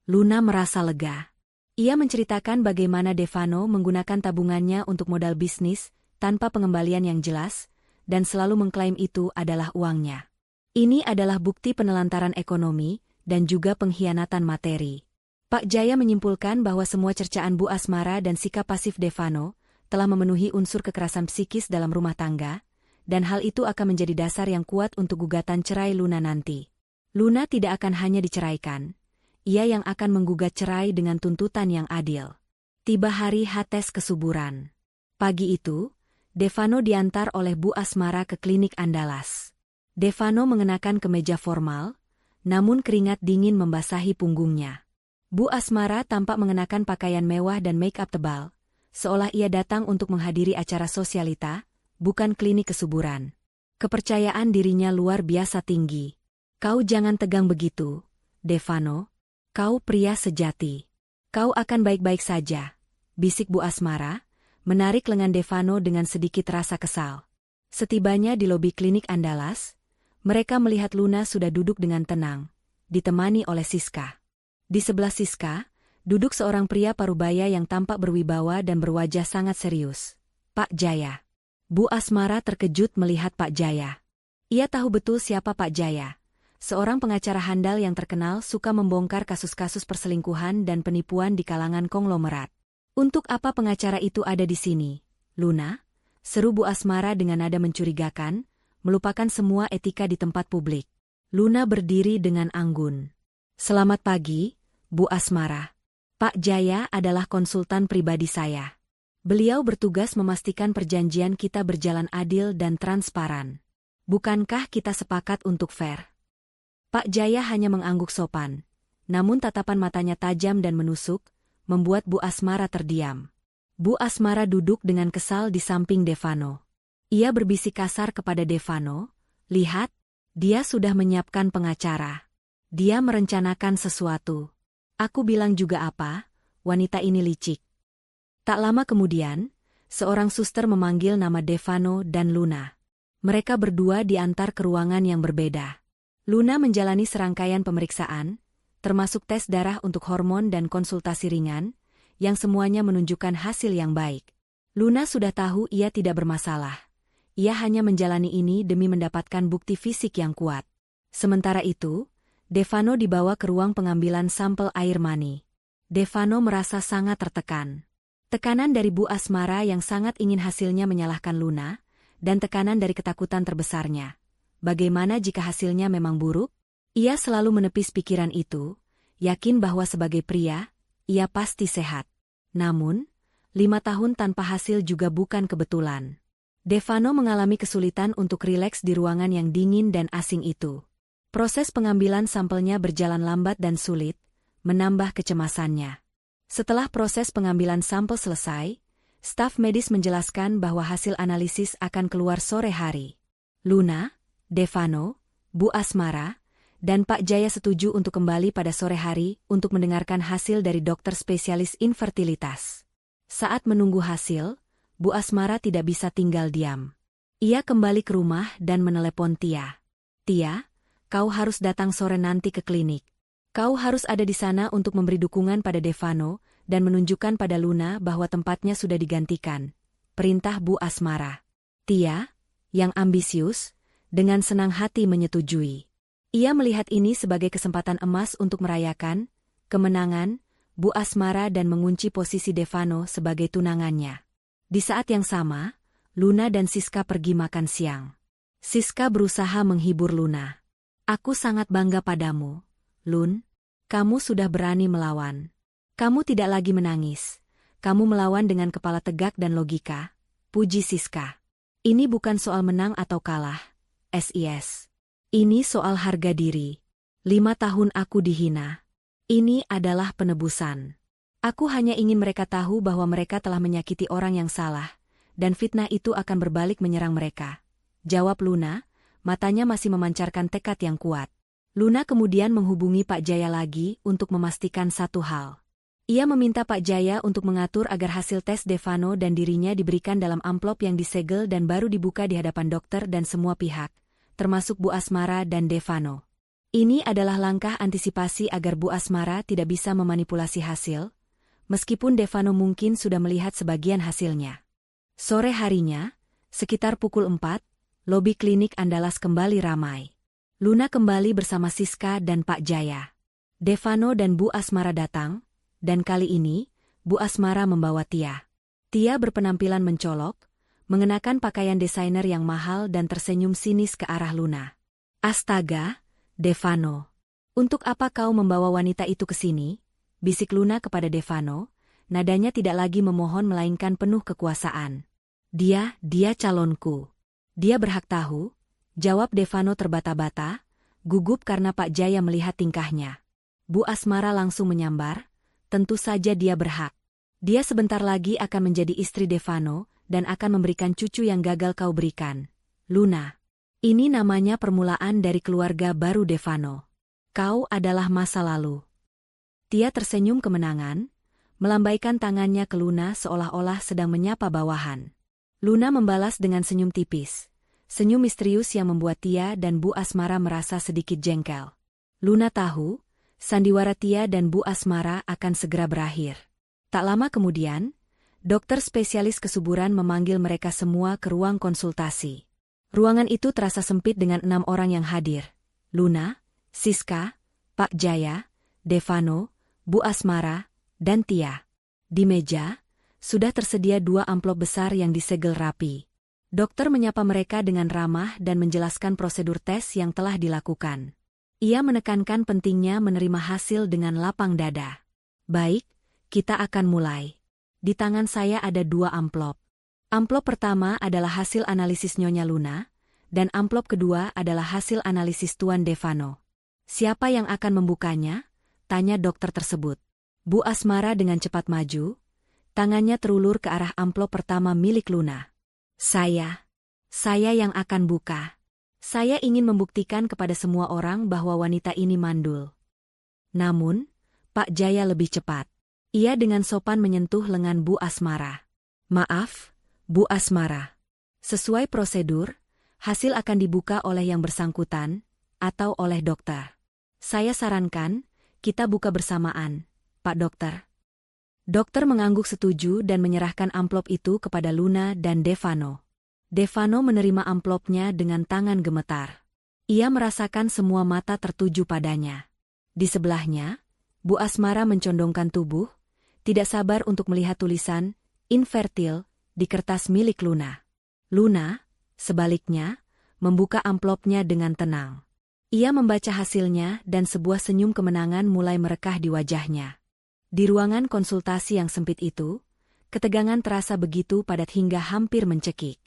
A: Luna merasa lega. Ia menceritakan bagaimana Devano menggunakan tabungannya untuk modal bisnis tanpa pengembalian yang jelas, dan selalu mengklaim itu adalah uangnya. Ini adalah bukti penelantaran ekonomi dan juga pengkhianatan materi. Pak Jaya menyimpulkan bahwa semua cercaan Bu Asmara dan sikap pasif Devano telah memenuhi unsur kekerasan psikis dalam rumah tangga, dan hal itu akan menjadi dasar yang kuat untuk gugatan cerai Luna nanti. Luna tidak akan hanya diceraikan. Ia yang akan menggugat cerai dengan tuntutan yang adil. Tiba hari H-tes kesuburan. Pagi itu, Devano diantar oleh Bu Asmara ke klinik Andalas. Devano mengenakan kemeja formal, namun keringat dingin membasahi punggungnya. Bu Asmara tampak mengenakan pakaian mewah dan make-up tebal, seolah ia datang untuk menghadiri acara sosialita, bukan klinik kesuburan. Kepercayaan dirinya luar biasa tinggi. Kau jangan tegang begitu, Devano. Kau pria sejati. Kau akan baik-baik saja, bisik Bu Asmara, menarik lengan Devano dengan sedikit rasa kesal. Setibanya di lobi klinik Andalas, mereka melihat Luna sudah duduk dengan tenang, ditemani oleh Siska. Di sebelah Siska, duduk seorang pria parubaya yang tampak berwibawa dan berwajah sangat serius. Pak Jaya. Bu Asmara terkejut melihat Pak Jaya. Ia tahu betul siapa Pak Jaya. Seorang pengacara handal yang terkenal suka membongkar kasus-kasus perselingkuhan dan penipuan di kalangan konglomerat. Untuk apa pengacara itu ada di sini, Luna? Seru Bu Asmara dengan nada mencurigakan, melupakan semua etika di tempat publik. Luna berdiri dengan anggun. Selamat pagi, Bu Asmara. Pak Jaya adalah konsultan pribadi saya. Beliau bertugas memastikan perjanjian kita berjalan adil dan transparan. Bukankah kita sepakat untuk fair? Pak Jaya hanya mengangguk sopan, namun tatapan matanya tajam dan menusuk, membuat Bu Asmara terdiam. Bu Asmara duduk dengan kesal di samping Devano. Ia berbisik kasar kepada Devano, lihat, dia sudah menyiapkan pengacara. Dia merencanakan sesuatu. Aku bilang juga apa, wanita ini licik. Tak lama kemudian, seorang suster memanggil nama Devano dan Luna. Mereka berdua diantar ke ruangan yang berbeda. Luna menjalani serangkaian pemeriksaan, termasuk tes darah untuk hormon dan konsultasi ringan, yang semuanya menunjukkan hasil yang baik. Luna sudah tahu ia tidak bermasalah. Ia hanya menjalani ini demi mendapatkan bukti fisik yang kuat. Sementara itu, Devano dibawa ke ruang pengambilan sampel air mani. Devano merasa sangat tertekan. Tekanan dari Bu Asmara yang sangat ingin hasilnya menyalahkan Luna, dan tekanan dari ketakutan terbesarnya. Bagaimana jika hasilnya memang buruk? Ia selalu menepis pikiran itu, yakin bahwa sebagai pria, ia pasti sehat. Namun, 5 tahun tanpa hasil juga bukan kebetulan. Devano mengalami kesulitan untuk rileks di ruangan yang dingin dan asing itu. Proses pengambilan sampelnya berjalan lambat dan sulit, menambah kecemasannya. Setelah proses pengambilan sampel selesai, staf medis menjelaskan bahwa hasil analisis akan keluar sore hari. Luna, Devano, Bu Asmara, dan Pak Jaya setuju untuk kembali pada sore hari untuk mendengarkan hasil dari dokter spesialis infertilitas. Saat menunggu hasil, Bu Asmara tidak bisa tinggal diam. Ia kembali ke rumah dan menelepon Tia. Tia, kau harus datang sore nanti ke klinik. Kau harus ada di sana untuk memberi dukungan pada Devano dan menunjukkan pada Luna bahwa tempatnya sudah digantikan. Perintah Bu Asmara. Tia, yang ambisius, dengan senang hati menyetujui. Ia melihat ini sebagai kesempatan emas untuk merayakan kemenangan Bu Asmara dan mengunci posisi Devano sebagai tunangannya. Di saat yang sama, Luna dan Siska pergi makan siang. Siska berusaha menghibur Luna. Aku sangat bangga padamu, Lun. Kamu sudah berani melawan. Kamu tidak lagi menangis. Kamu melawan dengan kepala tegak dan logika. Puji Siska. Ini bukan soal menang atau kalah. SIS. Ini soal harga diri. 5 tahun aku dihina. Ini adalah penebusan. Aku hanya ingin mereka tahu bahwa mereka telah menyakiti orang yang salah, dan fitnah itu akan berbalik menyerang mereka. Jawab Luna, matanya masih memancarkan tekad yang kuat. Luna kemudian menghubungi Pak Jaya lagi untuk memastikan satu hal. Ia meminta Pak Jaya untuk mengatur agar hasil tes Devano dan dirinya diberikan dalam amplop yang disegel dan baru dibuka di hadapan dokter dan semua pihak, termasuk Bu Asmara dan Devano. Ini adalah langkah antisipasi agar Bu Asmara tidak bisa memanipulasi hasil, meskipun Devano mungkin sudah melihat sebagian hasilnya. Sore harinya, sekitar pukul 4, lobi klinik Andalas kembali ramai. Luna kembali bersama Siska dan Pak Jaya. Devano dan Bu Asmara datang, dan kali ini, Bu Asmara membawa Tia. Tia berpenampilan mencolok, mengenakan pakaian desainer yang mahal dan tersenyum sinis ke arah Luna. Astaga, Devano. Untuk apa kau membawa wanita itu ke sini? Bisik Luna kepada Devano, nadanya tidak lagi memohon melainkan penuh kekuasaan. Dia calonku. Dia berhak tahu, jawab Devano terbata-bata, gugup karena Pak Jaya melihat tingkahnya. Bu Asmara langsung menyambar, tentu saja dia berhak. Dia sebentar lagi akan menjadi istri Devano dan akan memberikan cucu yang gagal kau berikan. Luna. Ini namanya permulaan dari keluarga baru Devano. Kau adalah masa lalu. Tia tersenyum kemenangan, melambaikan tangannya ke Luna seolah-olah sedang menyapa bawahan. Luna membalas dengan senyum tipis. Senyum misterius yang membuat Tia dan Bu Asmara merasa sedikit jengkel. Luna tahu, sandiwara Tia dan Bu Asmara akan segera berakhir. Tak lama kemudian, dokter spesialis kesuburan memanggil mereka semua ke ruang konsultasi. Ruangan itu terasa sempit dengan 6 orang yang hadir. Luna, Siska, Pak Jaya, Devano, Bu Asmara, dan Tia. Di meja, sudah tersedia 2 amplop besar yang disegel rapi. Dokter menyapa mereka dengan ramah dan menjelaskan prosedur tes yang telah dilakukan. Ia menekankan pentingnya menerima hasil dengan lapang dada. Baik, kita akan mulai. Di tangan saya ada 2 amplop. Amplop pertama adalah hasil analisis Nyonya Luna, dan amplop kedua adalah hasil analisis Tuan Devano. Siapa yang akan membukanya? Tanya dokter tersebut. Bu Asmara dengan cepat maju, tangannya terulur ke arah amplop pertama milik Luna. Saya yang akan buka. Saya ingin membuktikan kepada semua orang bahwa wanita ini mandul. Namun, Pak Jaya lebih cepat. Ia dengan sopan menyentuh lengan Bu Asmara. Maaf, Bu Asmara. Sesuai prosedur, hasil akan dibuka oleh yang bersangkutan, atau oleh dokter. Saya sarankan, kita buka bersamaan, Pak Dokter. Dokter mengangguk setuju dan menyerahkan amplop itu kepada Luna dan Devano. Devano menerima amplopnya dengan tangan gemetar. Ia merasakan semua mata tertuju padanya. Di sebelahnya, Bu Asmara mencondongkan tubuh, tidak sabar untuk melihat tulisan infertil di kertas milik Luna. Luna, sebaliknya, membuka amplopnya dengan tenang. Ia membaca hasilnya dan sebuah senyum kemenangan mulai merekah di wajahnya. Di ruangan konsultasi yang sempit itu, ketegangan terasa begitu padat hingga hampir mencekik.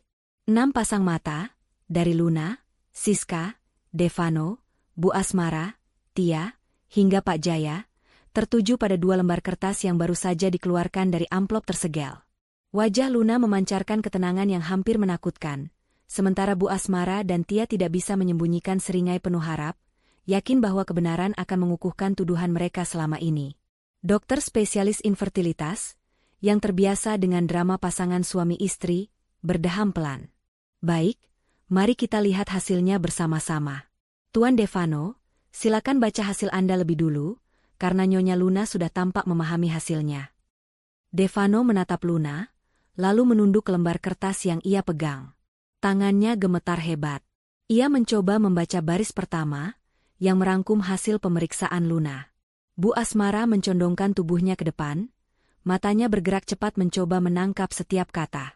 A: 6 pasang mata, dari Luna, Siska, Devano, Bu Asmara, Tia, hingga Pak Jaya, tertuju pada 2 lembar kertas yang baru saja dikeluarkan dari amplop tersegel. Wajah Luna memancarkan ketenangan yang hampir menakutkan, sementara Bu Asmara dan Tia tidak bisa menyembunyikan seringai penuh harap, yakin bahwa kebenaran akan mengukuhkan tuduhan mereka selama ini. Dokter spesialis infertilitas, yang terbiasa dengan drama pasangan suami istri, berdeham pelan. Baik, mari kita lihat hasilnya bersama-sama. Tuan Devano, silakan baca hasil Anda lebih dulu, karena Nyonya Luna sudah tampak memahami hasilnya. Devano menatap Luna, lalu menunduk lembar kertas yang ia pegang. Tangannya gemetar hebat. Ia mencoba membaca baris pertama, yang merangkum hasil pemeriksaan Luna. Bu Asmara mencondongkan tubuhnya ke depan, matanya bergerak cepat mencoba menangkap setiap kata.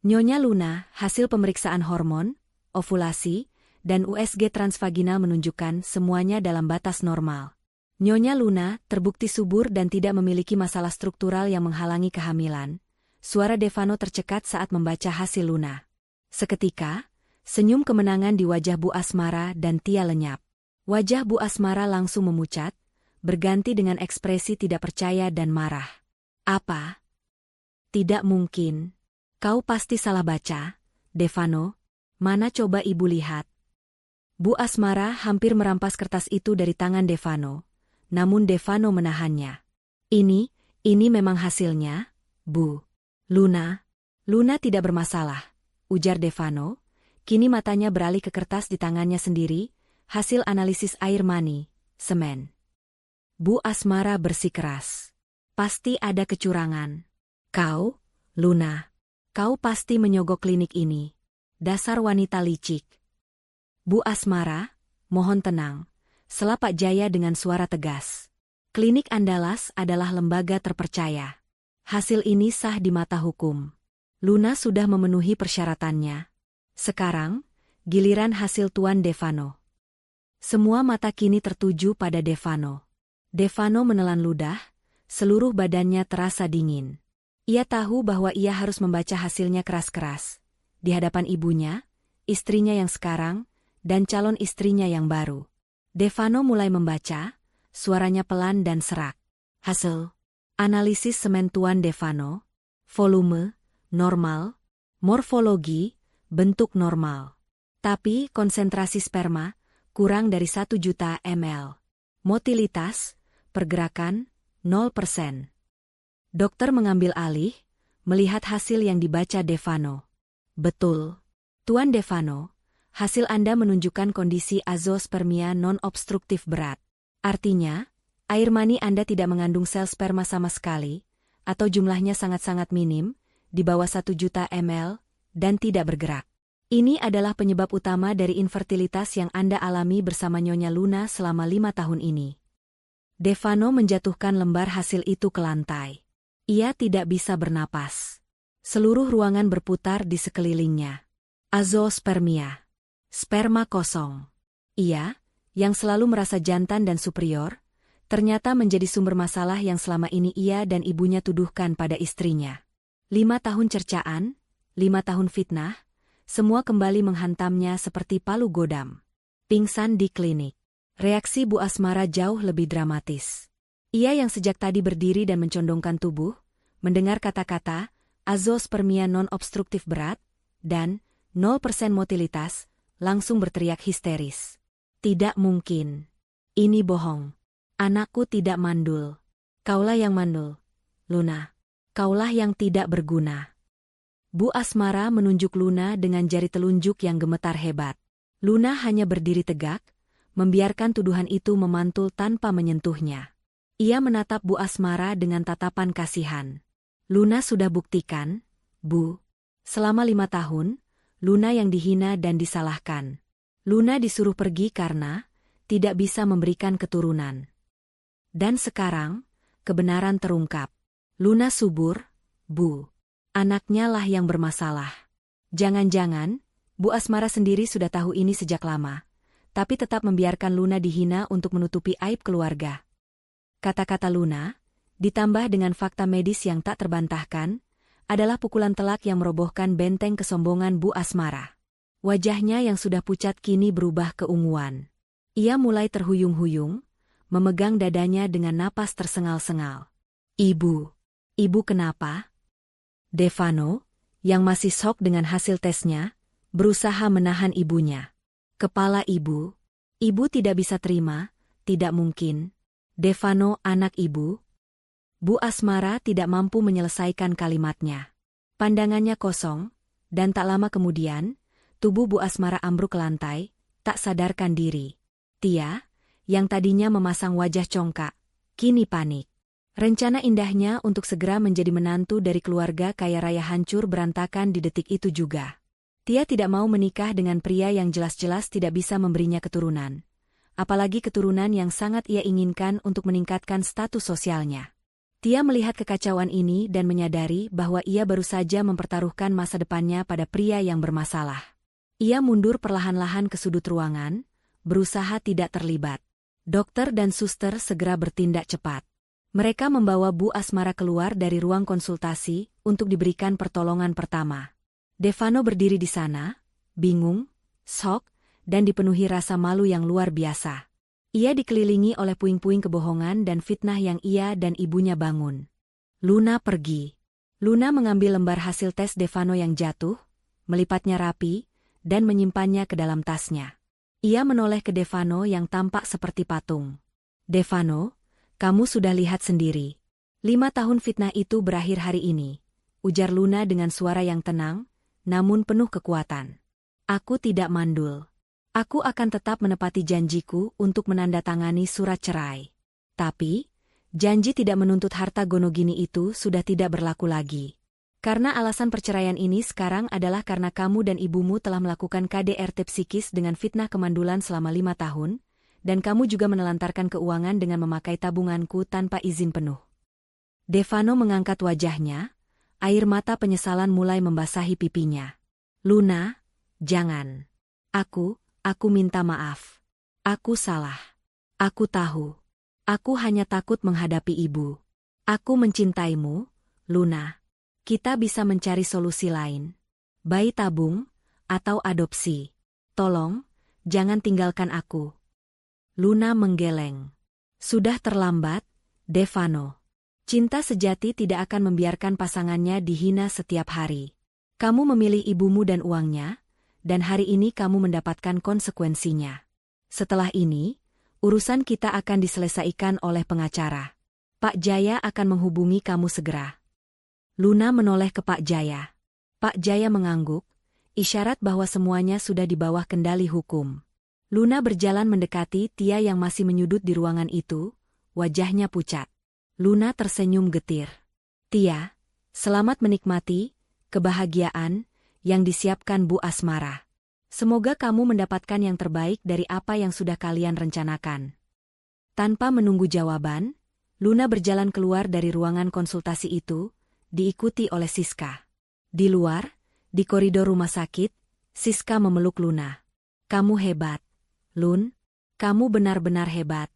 A: Nyonya Luna, hasil pemeriksaan hormon, ovulasi, dan USG transvaginal menunjukkan semuanya dalam batas normal. Nyonya Luna terbukti subur dan tidak memiliki masalah struktural yang menghalangi kehamilan. Suara Devano tercekat saat membaca hasil Luna. Seketika, senyum kemenangan di wajah Bu Asmara dan Tia lenyap. Wajah Bu Asmara langsung memucat, berganti dengan ekspresi tidak percaya dan marah. Apa? Tidak mungkin. Kau pasti salah baca, Devano. Mana coba ibu lihat. Bu Asmara hampir merampas kertas itu dari tangan Devano. Namun Devano menahannya. Ini memang hasilnya, Bu. Luna tidak bermasalah, ujar Devano, Kini matanya beralih ke kertas di tangannya sendiri, hasil analisis air mani, semen. Bu Asmara bersikeras. Pasti ada kecurangan. Kau, Luna. Kau pasti menyogok klinik ini. Dasar wanita licik. Bu Asmara, mohon tenang. Sela Pak Jaya dengan suara tegas. Klinik Andalas adalah lembaga terpercaya. Hasil ini sah di mata hukum. Luna sudah memenuhi persyaratannya. Sekarang, giliran hasil Tuan Devano. Semua mata kini tertuju pada Devano. Devano menelan ludah, seluruh badannya terasa dingin. Ia tahu bahwa ia harus membaca hasilnya keras-keras. Di hadapan ibunya, istrinya yang sekarang, dan calon istrinya yang baru. Devano mulai membaca, suaranya pelan dan serak. Hasil analisis semen Tuan Devano, volume, normal, morfologi, bentuk normal. Tapi konsentrasi sperma, kurang dari 1 juta ml. Motilitas, pergerakan, 0%. Dokter mengambil alih, melihat hasil yang dibaca Devano. Betul. Tuan Devano, hasil Anda menunjukkan kondisi azoospermia non-obstruktif berat. Artinya, air mani Anda tidak mengandung sel sperma sama sekali, atau jumlahnya sangat-sangat minim, di bawah 1 juta ml, dan tidak bergerak. Ini adalah penyebab utama dari infertilitas yang Anda alami bersama Nyonya Luna selama 5 tahun ini. Devano menjatuhkan lembar hasil itu ke lantai. Ia tidak bisa bernapas. Seluruh ruangan berputar di sekelilingnya. Azoospermia. Sperma kosong. Ia, yang selalu merasa jantan dan superior, ternyata menjadi sumber masalah yang selama ini ia dan ibunya tuduhkan pada istrinya. 5 tahun cercaan, 5 tahun fitnah, semua kembali menghantamnya seperti palu godam. Pingsan di klinik. Reaksi Bu Asmara jauh lebih dramatis. Ia yang sejak tadi berdiri dan mencondongkan tubuh, mendengar kata-kata, azoospermia non-obstruktif berat, dan 0% motilitas, langsung berteriak histeris. Tidak mungkin. Ini bohong. Anakku tidak mandul. Kaulah yang mandul. Luna. Kaulah yang tidak berguna. Bu Asmara menunjuk Luna dengan jari telunjuk yang gemetar hebat. Luna hanya berdiri tegak, membiarkan tuduhan itu memantul tanpa menyentuhnya. Ia menatap Bu Asmara dengan tatapan kasihan. Luna sudah buktikan, Bu. Selama 5 tahun, Luna yang dihina dan disalahkan. Luna disuruh pergi karena tidak bisa memberikan keturunan. Dan sekarang, kebenaran terungkap. Luna subur, Bu. Anaknya lah yang bermasalah. Jangan-jangan, Bu Asmara sendiri sudah tahu ini sejak lama, tapi tetap membiarkan Luna dihina untuk menutupi aib keluarga. Kata-kata Luna, ditambah dengan fakta medis yang tak terbantahkan, adalah pukulan telak yang merobohkan benteng kesombongan Bu Asmara. Wajahnya yang sudah pucat kini berubah keunguan. Ia mulai terhuyung-huyung, memegang dadanya dengan napas tersengal-sengal. Ibu. Ibu kenapa? Devano, yang masih shock dengan hasil tesnya, berusaha menahan ibunya. Kepala ibu. Ibu tidak bisa terima, tidak mungkin. Devano anak ibu. Bu Asmara tidak mampu menyelesaikan kalimatnya. Pandangannya kosong, dan tak lama kemudian, tubuh Bu Asmara ambruk ke lantai, tak sadarkan diri. Tia, yang tadinya memasang wajah congkak, kini panik. Rencana indahnya untuk segera menjadi menantu dari keluarga kaya raya hancur berantakan di detik itu juga. Tia tidak mau menikah dengan pria yang jelas-jelas tidak bisa memberinya keturunan. Apalagi keturunan yang sangat ia inginkan untuk meningkatkan status sosialnya. Tia melihat kekacauan ini dan menyadari bahwa ia baru saja mempertaruhkan masa depannya pada pria yang bermasalah. Ia mundur perlahan-lahan ke sudut ruangan, berusaha tidak terlibat. Dokter dan suster segera bertindak cepat. Mereka membawa Bu Asmara keluar dari ruang konsultasi untuk diberikan pertolongan pertama. Devano berdiri di sana, bingung, shock, dan dipenuhi rasa malu yang luar biasa. Ia dikelilingi oleh puing-puing kebohongan dan fitnah yang ia dan ibunya bangun. Luna pergi. Luna mengambil lembar hasil tes Devano yang jatuh, melipatnya rapi, dan menyimpannya ke dalam tasnya. Ia menoleh ke Devano yang tampak seperti patung. Devano, kamu sudah lihat sendiri. 5 tahun fitnah itu berakhir hari ini, ujar Luna dengan suara yang tenang, namun penuh kekuatan. Aku tidak mandul. Aku akan tetap menepati janjiku untuk menandatangani surat cerai. Tapi, janji tidak menuntut harta Gonogini itu sudah tidak berlaku lagi. Karena alasan perceraian ini sekarang adalah karena kamu dan ibumu telah melakukan KDRT psikis dengan fitnah kemandulan selama 5 tahun, dan kamu juga menelantarkan keuangan dengan memakai tabunganku tanpa izin penuh. Devano mengangkat wajahnya, air mata penyesalan mulai membasahi pipinya. Luna, jangan. Aku minta maaf. Aku salah. Aku tahu. Aku hanya takut menghadapi ibu. Aku mencintaimu, Luna. Kita bisa mencari solusi lain. Bayi tabung, atau adopsi. Tolong, jangan tinggalkan aku. Luna menggeleng. Sudah terlambat, Devano. Cinta sejati tidak akan membiarkan pasangannya dihina setiap hari. Kamu memilih ibumu dan uangnya, dan hari ini kamu mendapatkan konsekuensinya. Setelah ini, urusan kita akan diselesaikan oleh pengacara. Pak Jaya akan menghubungi kamu segera. Luna menoleh ke Pak Jaya. Pak Jaya mengangguk, isyarat bahwa semuanya sudah di bawah kendali hukum. Luna berjalan mendekati Tia yang masih menyudut di ruangan itu, wajahnya pucat. Luna tersenyum getir. Tia, selamat menikmati kebahagiaan yang disiapkan Bu Asmara. Semoga kamu mendapatkan yang terbaik dari apa yang sudah kalian rencanakan. Tanpa menunggu jawaban, Luna berjalan keluar dari ruangan konsultasi itu, diikuti oleh Siska. Di luar, di koridor rumah sakit, Siska memeluk Luna. Kamu hebat, Lun. Kamu benar-benar hebat.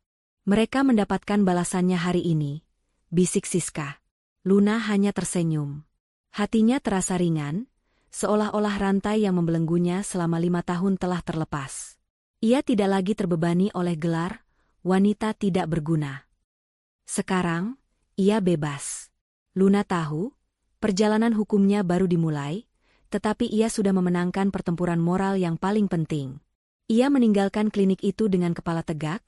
A: Mereka mendapatkan balasannya hari ini, bisik Siska. Luna hanya tersenyum. Hatinya terasa ringan, seolah-olah rantai yang membelenggunya selama 5 tahun telah terlepas. Ia tidak lagi terbebani oleh gelar, wanita tidak berguna. Sekarang, ia bebas. Luna tahu, perjalanan hukumnya baru dimulai, tetapi ia sudah memenangkan pertempuran moral yang paling penting. Ia meninggalkan klinik itu dengan kepala tegak,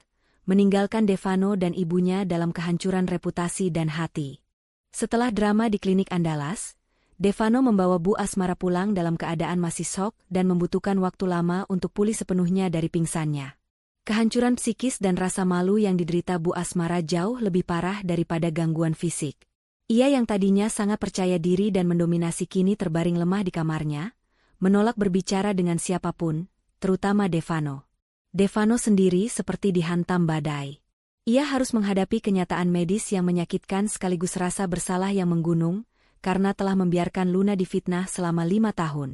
A: meninggalkan Devano dan ibunya dalam kehancuran reputasi dan hati. Setelah drama di klinik Andalas, Devano membawa Bu Asmara pulang dalam keadaan masih shock dan membutuhkan waktu lama untuk pulih sepenuhnya dari pingsannya. Kehancuran psikis dan rasa malu yang diderita Bu Asmara jauh lebih parah daripada gangguan fisik. Ia yang tadinya sangat percaya diri dan mendominasi kini terbaring lemah di kamarnya, menolak berbicara dengan siapapun, terutama Devano. Devano sendiri seperti dihantam badai. Ia harus menghadapi kenyataan medis yang menyakitkan sekaligus rasa bersalah yang menggunung, karena telah membiarkan Luna difitnah selama 5 tahun.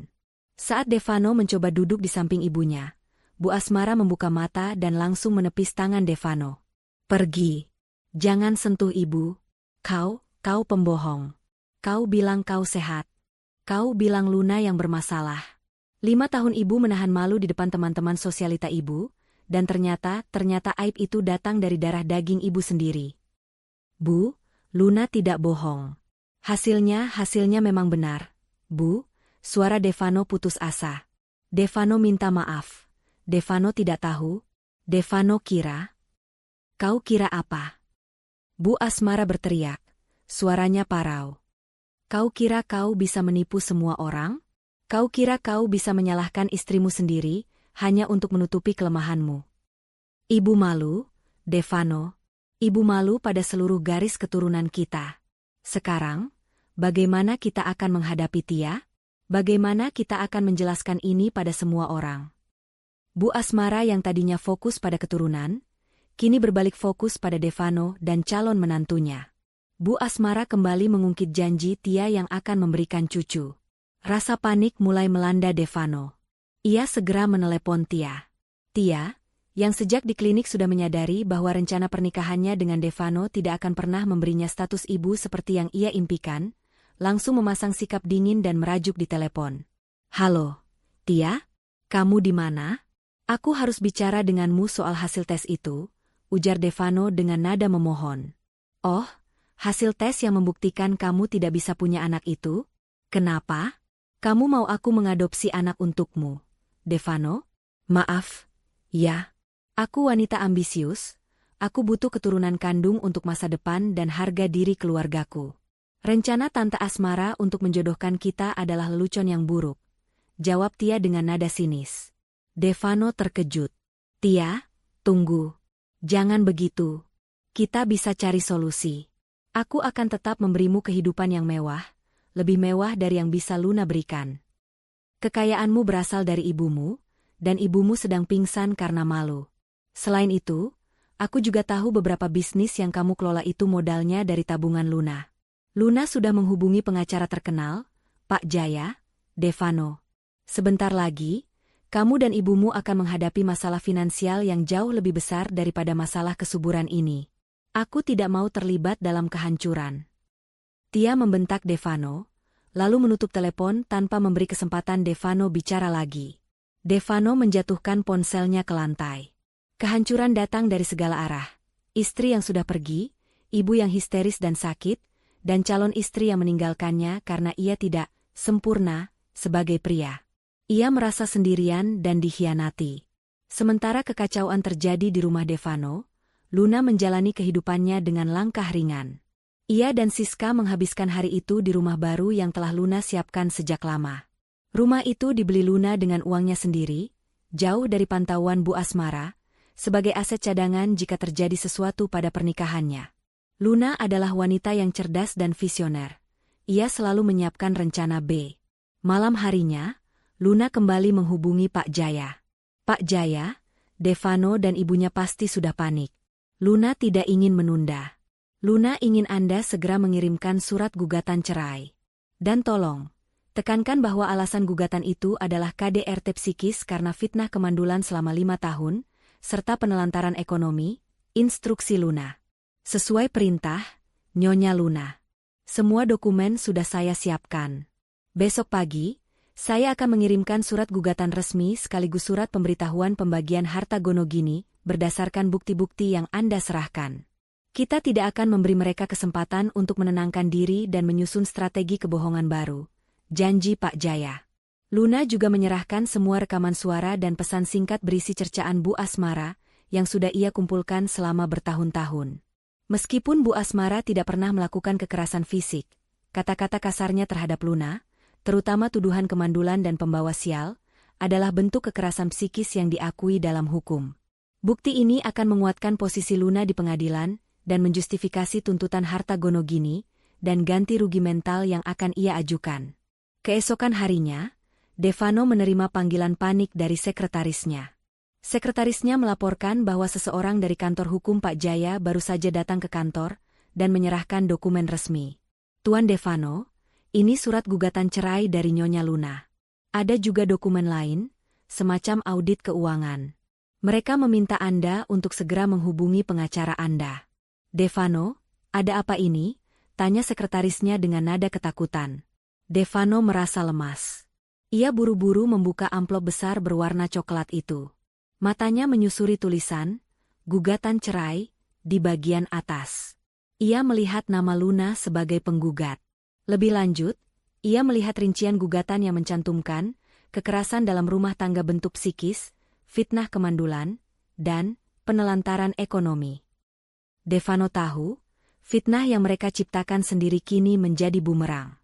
A: Saat Devano mencoba duduk di samping ibunya, Bu Asmara membuka mata dan langsung menepis tangan Devano. Pergi. Jangan sentuh ibu. Kau pembohong. Kau bilang kau sehat. Kau bilang Luna yang bermasalah. 5 tahun ibu menahan malu di depan teman-teman sosialita ibu, dan ternyata aib itu datang dari darah daging ibu sendiri. Bu, Luna tidak bohong. Hasilnya memang benar. Bu, suara Devano putus asa. Devano minta maaf. Devano tidak tahu. Devano kira. Kau kira apa? Bu Asmara berteriak. Suaranya parau. Kau kira kau bisa menipu semua orang? Kau kira kau bisa menyalahkan istrimu sendiri, hanya untuk menutupi kelemahanmu? Ibu malu, Devano. Ibu malu pada seluruh garis keturunan kita. Sekarang, bagaimana kita akan menghadapi Tia? Bagaimana kita akan menjelaskan ini pada semua orang? Bu Asmara yang tadinya fokus pada keturunan, kini berbalik fokus pada Devano dan calon menantunya. Bu Asmara kembali mengungkit janji Tia yang akan memberikan cucu. Rasa panik mulai melanda Devano. Ia segera menelepon Tia. Tia, yang sejak di klinik sudah menyadari bahwa rencana pernikahannya dengan Devano tidak akan pernah memberinya status ibu seperti yang ia impikan, langsung memasang sikap dingin dan merajuk di telepon. Halo, Tia? Kamu di mana? Aku harus bicara denganmu soal hasil tes itu, ujar Devano dengan nada memohon. Oh, hasil tes yang membuktikan kamu tidak bisa punya anak itu? Kenapa? Kamu mau aku mengadopsi anak untukmu, Devano? Maaf, ya. Aku wanita ambisius, aku butuh keturunan kandung untuk masa depan dan harga diri keluargaku. Rencana Tante Asmara untuk menjodohkan kita adalah lelucon yang buruk. jawab Tia dengan nada sinis. Devano terkejut. Tia, tunggu. Jangan begitu. Kita bisa cari solusi. Aku akan tetap memberimu kehidupan yang mewah, lebih mewah dari yang bisa Luna berikan. Kekayaanmu berasal dari ibumu, dan ibumu sedang pingsan karena malu. Selain itu, aku juga tahu beberapa bisnis yang kamu kelola itu modalnya dari tabungan Luna. Luna sudah menghubungi pengacara terkenal, Pak Jaya, Devano. Sebentar lagi, kamu dan ibumu akan menghadapi masalah finansial yang jauh lebih besar daripada masalah kesuburan ini. Aku tidak mau terlibat dalam kehancuran. Tia membentak Devano, lalu menutup telepon tanpa memberi kesempatan Devano bicara lagi. Devano menjatuhkan ponselnya ke lantai. Kehancuran datang dari segala arah. Istri yang sudah pergi, ibu yang histeris dan sakit, dan calon istri yang meninggalkannya karena ia tidak sempurna sebagai pria. Ia merasa sendirian dan dikhianati. Sementara kekacauan terjadi di rumah Devano, Luna menjalani kehidupannya dengan langkah ringan. Ia dan Siska menghabiskan hari itu di rumah baru yang telah Luna siapkan sejak lama. Rumah itu dibeli Luna dengan uangnya sendiri, jauh dari pantauan Bu Asmara, sebagai aset cadangan jika terjadi sesuatu pada pernikahannya. Luna adalah wanita yang cerdas dan visioner. Ia selalu menyiapkan rencana B. Malam harinya, Luna kembali menghubungi Pak Jaya. Pak Jaya, Devano dan ibunya pasti sudah panik. Luna tidak ingin menunda. Luna ingin Anda segera mengirimkan surat gugatan cerai. Dan tolong, tekankan bahwa alasan gugatan itu adalah KDRT psikis karena fitnah kemandulan selama 5 tahun, serta penelantaran ekonomi, instruksi Luna. Sesuai perintah, Nyonya Luna. Semua dokumen sudah saya siapkan. Besok pagi, saya akan mengirimkan surat gugatan resmi sekaligus surat pemberitahuan pembagian harta Gonogini berdasarkan bukti-bukti yang Anda serahkan. Kita tidak akan memberi mereka kesempatan untuk menenangkan diri dan menyusun strategi kebohongan baru. Janji Pak Jaya. Luna juga menyerahkan semua rekaman suara dan pesan singkat berisi cercaan Bu Asmara yang sudah ia kumpulkan selama bertahun-tahun. Meskipun Bu Asmara tidak pernah melakukan kekerasan fisik, kata-kata kasarnya terhadap Luna, terutama tuduhan kemandulan dan pembawa sial, adalah bentuk kekerasan psikis yang diakui dalam hukum. Bukti ini akan menguatkan posisi Luna di pengadilan dan menjustifikasi tuntutan harta Gonogini dan ganti rugi mental yang akan ia ajukan. Keesokan harinya, Devano menerima panggilan panik dari sekretarisnya. Sekretarisnya melaporkan bahwa seseorang dari kantor hukum Pak Jaya baru saja datang ke kantor dan menyerahkan dokumen resmi. Tuan Devano, ini surat gugatan cerai dari Nyonya Luna. Ada juga dokumen lain, semacam audit keuangan. Mereka meminta Anda untuk segera menghubungi pengacara Anda. Devano, ada apa ini? Tanya sekretarisnya dengan nada ketakutan. Devano merasa lemas. Ia buru-buru membuka amplop besar berwarna coklat itu. Matanya menyusuri tulisan, gugatan cerai, di bagian atas. Ia melihat nama Luna sebagai penggugat. Lebih lanjut, ia melihat rincian gugatan yang mencantumkan kekerasan dalam rumah tangga bentuk psikis, fitnah kemandulan, dan penelantaran ekonomi. Devano tahu, fitnah yang mereka ciptakan sendiri kini menjadi bumerang.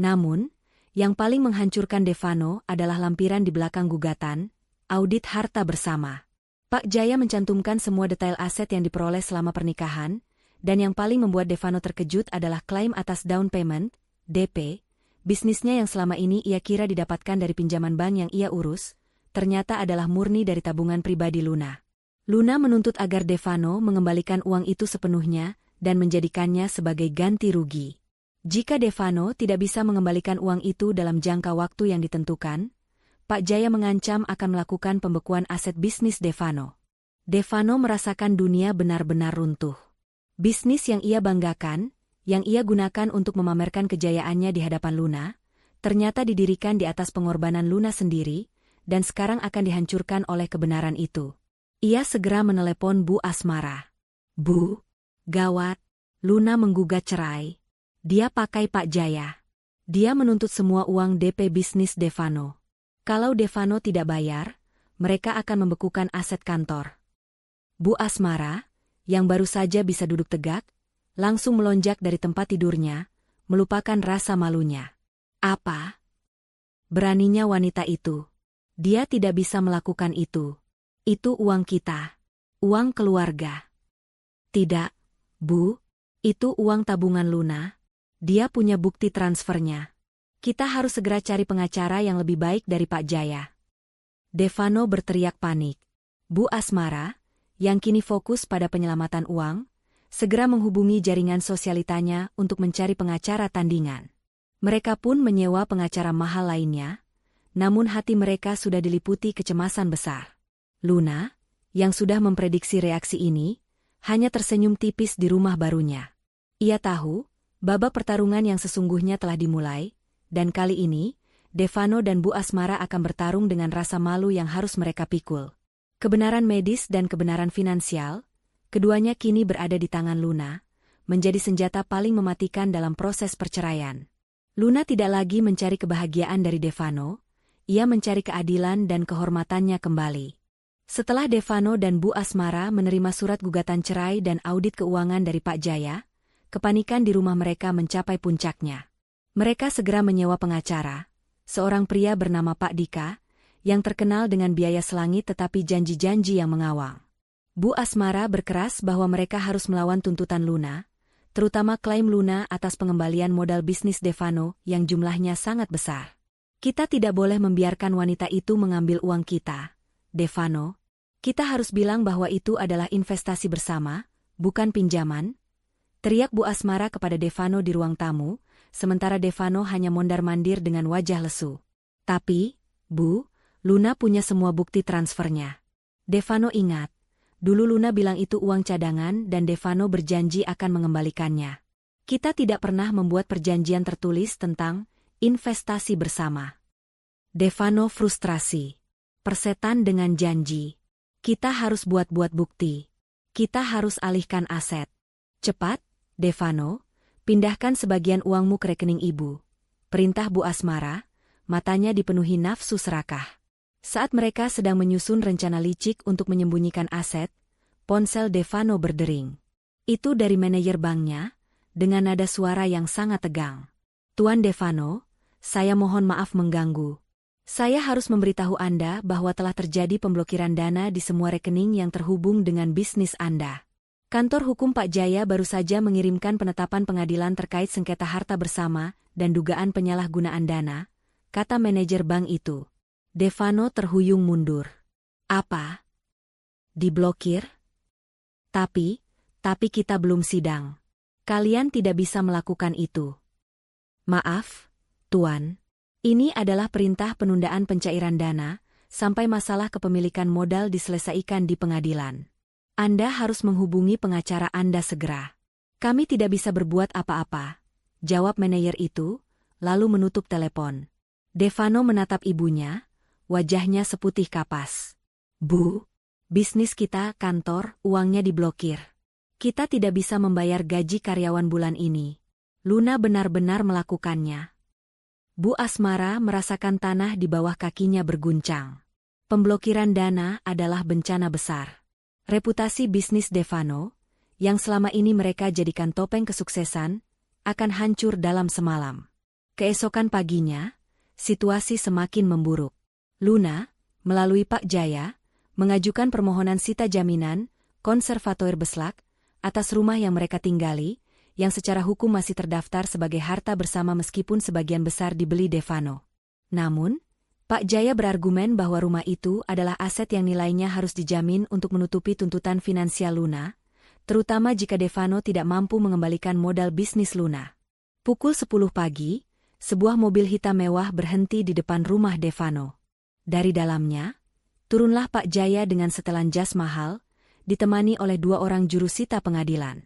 A: Namun, yang paling menghancurkan Devano adalah lampiran di belakang gugatan, audit harta bersama. Pak Jaya mencantumkan semua detail aset yang diperoleh selama pernikahan, dan yang paling membuat Devano terkejut adalah klaim atas down payment, DP, bisnisnya yang selama ini ia kira didapatkan dari pinjaman bank yang ia urus, ternyata adalah murni dari tabungan pribadi Luna. Luna menuntut agar Devano mengembalikan uang itu sepenuhnya dan menjadikannya sebagai ganti rugi. Jika Devano tidak bisa mengembalikan uang itu dalam jangka waktu yang ditentukan, Pak Jaya mengancam akan melakukan pembekuan aset bisnis Devano. Devano merasakan dunia benar-benar runtuh. Bisnis yang ia banggakan, yang ia gunakan untuk memamerkan kejayaannya di hadapan Luna, ternyata didirikan di atas pengorbanan Luna sendiri, dan sekarang akan dihancurkan oleh kebenaran itu. Ia segera menelepon Bu Asmara. Bu, gawat, Luna menggugat cerai. Dia pakai Pak Jaya. Dia menuntut semua uang DP bisnis Devano. Kalau Devano tidak bayar, mereka akan membekukan aset kantor. Bu Asmara, yang baru saja bisa duduk tegak, langsung melonjak dari tempat tidurnya, melupakan rasa malunya. Apa? Beraninya wanita itu. Dia tidak bisa melakukan itu. Itu uang kita. Uang keluarga. Tidak, Bu. Itu uang tabungan Luna. Dia punya bukti transfernya. Kita harus segera cari pengacara yang lebih baik dari Pak Jaya. Devano berteriak panik. Bu Asmara, yang kini fokus pada penyelamatan uang, segera menghubungi jaringan sosialitanya untuk mencari pengacara tandingan. Mereka pun menyewa pengacara mahal lainnya, namun hati mereka sudah diliputi kecemasan besar. Luna, yang sudah memprediksi reaksi ini, hanya tersenyum tipis di rumah barunya. Ia tahu, babak pertarungan yang sesungguhnya telah dimulai, dan kali ini, Devano dan Bu Asmara akan bertarung dengan rasa malu yang harus mereka pikul. Kebenaran medis dan kebenaran finansial, keduanya kini berada di tangan Luna, menjadi senjata paling mematikan dalam proses perceraian. Luna tidak lagi mencari kebahagiaan dari Devano, ia mencari keadilan dan kehormatannya kembali. Setelah Devano dan Bu Asmara menerima surat gugatan cerai dan audit keuangan dari Pak Jaya, kepanikan di rumah mereka mencapai puncaknya. Mereka segera menyewa pengacara, seorang pria bernama Pak Dika, yang terkenal dengan biaya selangit tetapi janji-janji yang mengawang. Bu Asmara berkeras bahwa mereka harus melawan tuntutan Luna, terutama klaim Luna atas pengembalian modal bisnis Devano yang jumlahnya sangat besar. Kita tidak boleh membiarkan wanita itu mengambil uang kita, Devano. Kita harus bilang bahwa itu adalah investasi bersama, bukan pinjaman. Teriak Bu Asmara kepada Devano di ruang tamu, sementara Devano hanya mondar-mandir dengan wajah lesu. Tapi, Bu, Luna punya semua bukti transfernya. Devano ingat. Dulu Luna bilang itu uang cadangan dan Devano berjanji akan mengembalikannya. Kita tidak pernah membuat perjanjian tertulis tentang investasi bersama. Devano frustrasi. Persetan dengan janji. Kita harus buat-buat bukti. Kita harus alihkan aset. Cepat, Devano, pindahkan sebagian uangmu ke rekening ibu. Perintah Bu Asmara, matanya dipenuhi nafsu serakah. Saat mereka sedang menyusun rencana licik untuk menyembunyikan aset, ponsel Devano berdering. Itu dari manajer banknya, dengan nada suara yang sangat tegang. Tuan Devano, saya mohon maaf mengganggu. Saya harus memberitahu Anda bahwa telah terjadi pemblokiran dana di semua rekening yang terhubung dengan bisnis Anda. Kantor Hukum Pak Jaya baru saja mengirimkan penetapan pengadilan terkait sengketa harta bersama dan dugaan penyalahgunaan dana, kata manajer bank itu. Devano terhuyung mundur. Apa? Diblokir? Tapi kita belum sidang. Kalian tidak bisa melakukan itu. Maaf, Tuan. Ini adalah perintah penundaan pencairan dana, sampai masalah kepemilikan modal diselesaikan di pengadilan. Anda harus menghubungi pengacara Anda segera. Kami tidak bisa berbuat apa-apa, jawab manajer itu, lalu menutup telepon. Devano menatap ibunya, wajahnya seputih kapas. Bu, bisnis kita, kantor, uangnya diblokir. Kita tidak bisa membayar gaji karyawan bulan ini. Luna benar-benar melakukannya. Bu Asmara merasakan tanah di bawah kakinya berguncang. Pemblokiran dana adalah bencana besar. Reputasi bisnis Devano, yang selama ini mereka jadikan topeng kesuksesan, akan hancur dalam semalam. Keesokan paginya, situasi semakin memburuk. Luna, melalui Pak Jaya, mengajukan permohonan sita jaminan, konservatoire Beslak, atas rumah yang mereka tinggali, yang secara hukum masih terdaftar sebagai harta bersama meskipun sebagian besar dibeli Devano. Namun, Pak Jaya berargumen bahwa rumah itu adalah aset yang nilainya harus dijamin untuk menutupi tuntutan finansial Luna, terutama jika Devano tidak mampu mengembalikan modal bisnis Luna. Pukul 10 pagi, sebuah mobil hitam mewah berhenti di depan rumah Devano. Dari dalamnya, turunlah Pak Jaya dengan setelan jas mahal, ditemani oleh 2 orang jurusita pengadilan.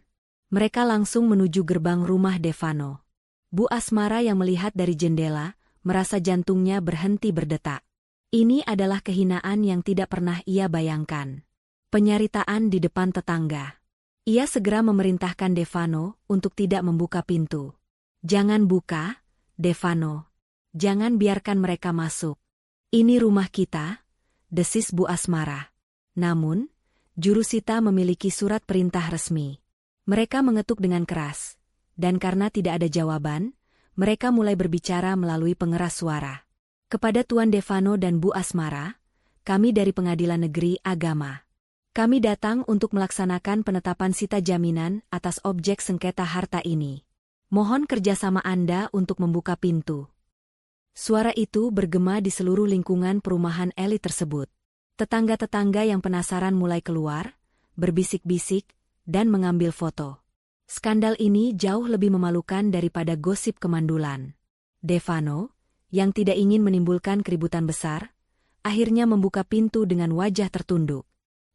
A: Mereka langsung menuju gerbang rumah Devano. Bu Asmara yang melihat dari jendela, merasa jantungnya berhenti berdetak. Ini adalah kehinaan yang tidak pernah ia bayangkan. Penyaritaan di depan tetangga. Ia segera memerintahkan Devano untuk tidak membuka pintu. Jangan buka, Devano. Jangan biarkan mereka masuk. Ini rumah kita, desis Bu Asmara. Namun, jurusita memiliki surat perintah resmi. Mereka mengetuk dengan keras, dan karena tidak ada jawaban, mereka mulai berbicara melalui pengeras suara. Kepada Tuan Devano dan Bu Asmara, kami dari Pengadilan Negeri Agama. Kami datang untuk melaksanakan penetapan sita jaminan atas objek sengketa harta ini. Mohon kerjasama Anda untuk membuka pintu. Suara itu bergema di seluruh lingkungan perumahan elit tersebut. Tetangga-tetangga yang penasaran mulai keluar, berbisik-bisik, dan mengambil foto. Skandal ini jauh lebih memalukan daripada gosip kemandulan. Devano, yang tidak ingin menimbulkan keributan besar, akhirnya membuka pintu dengan wajah tertunduk.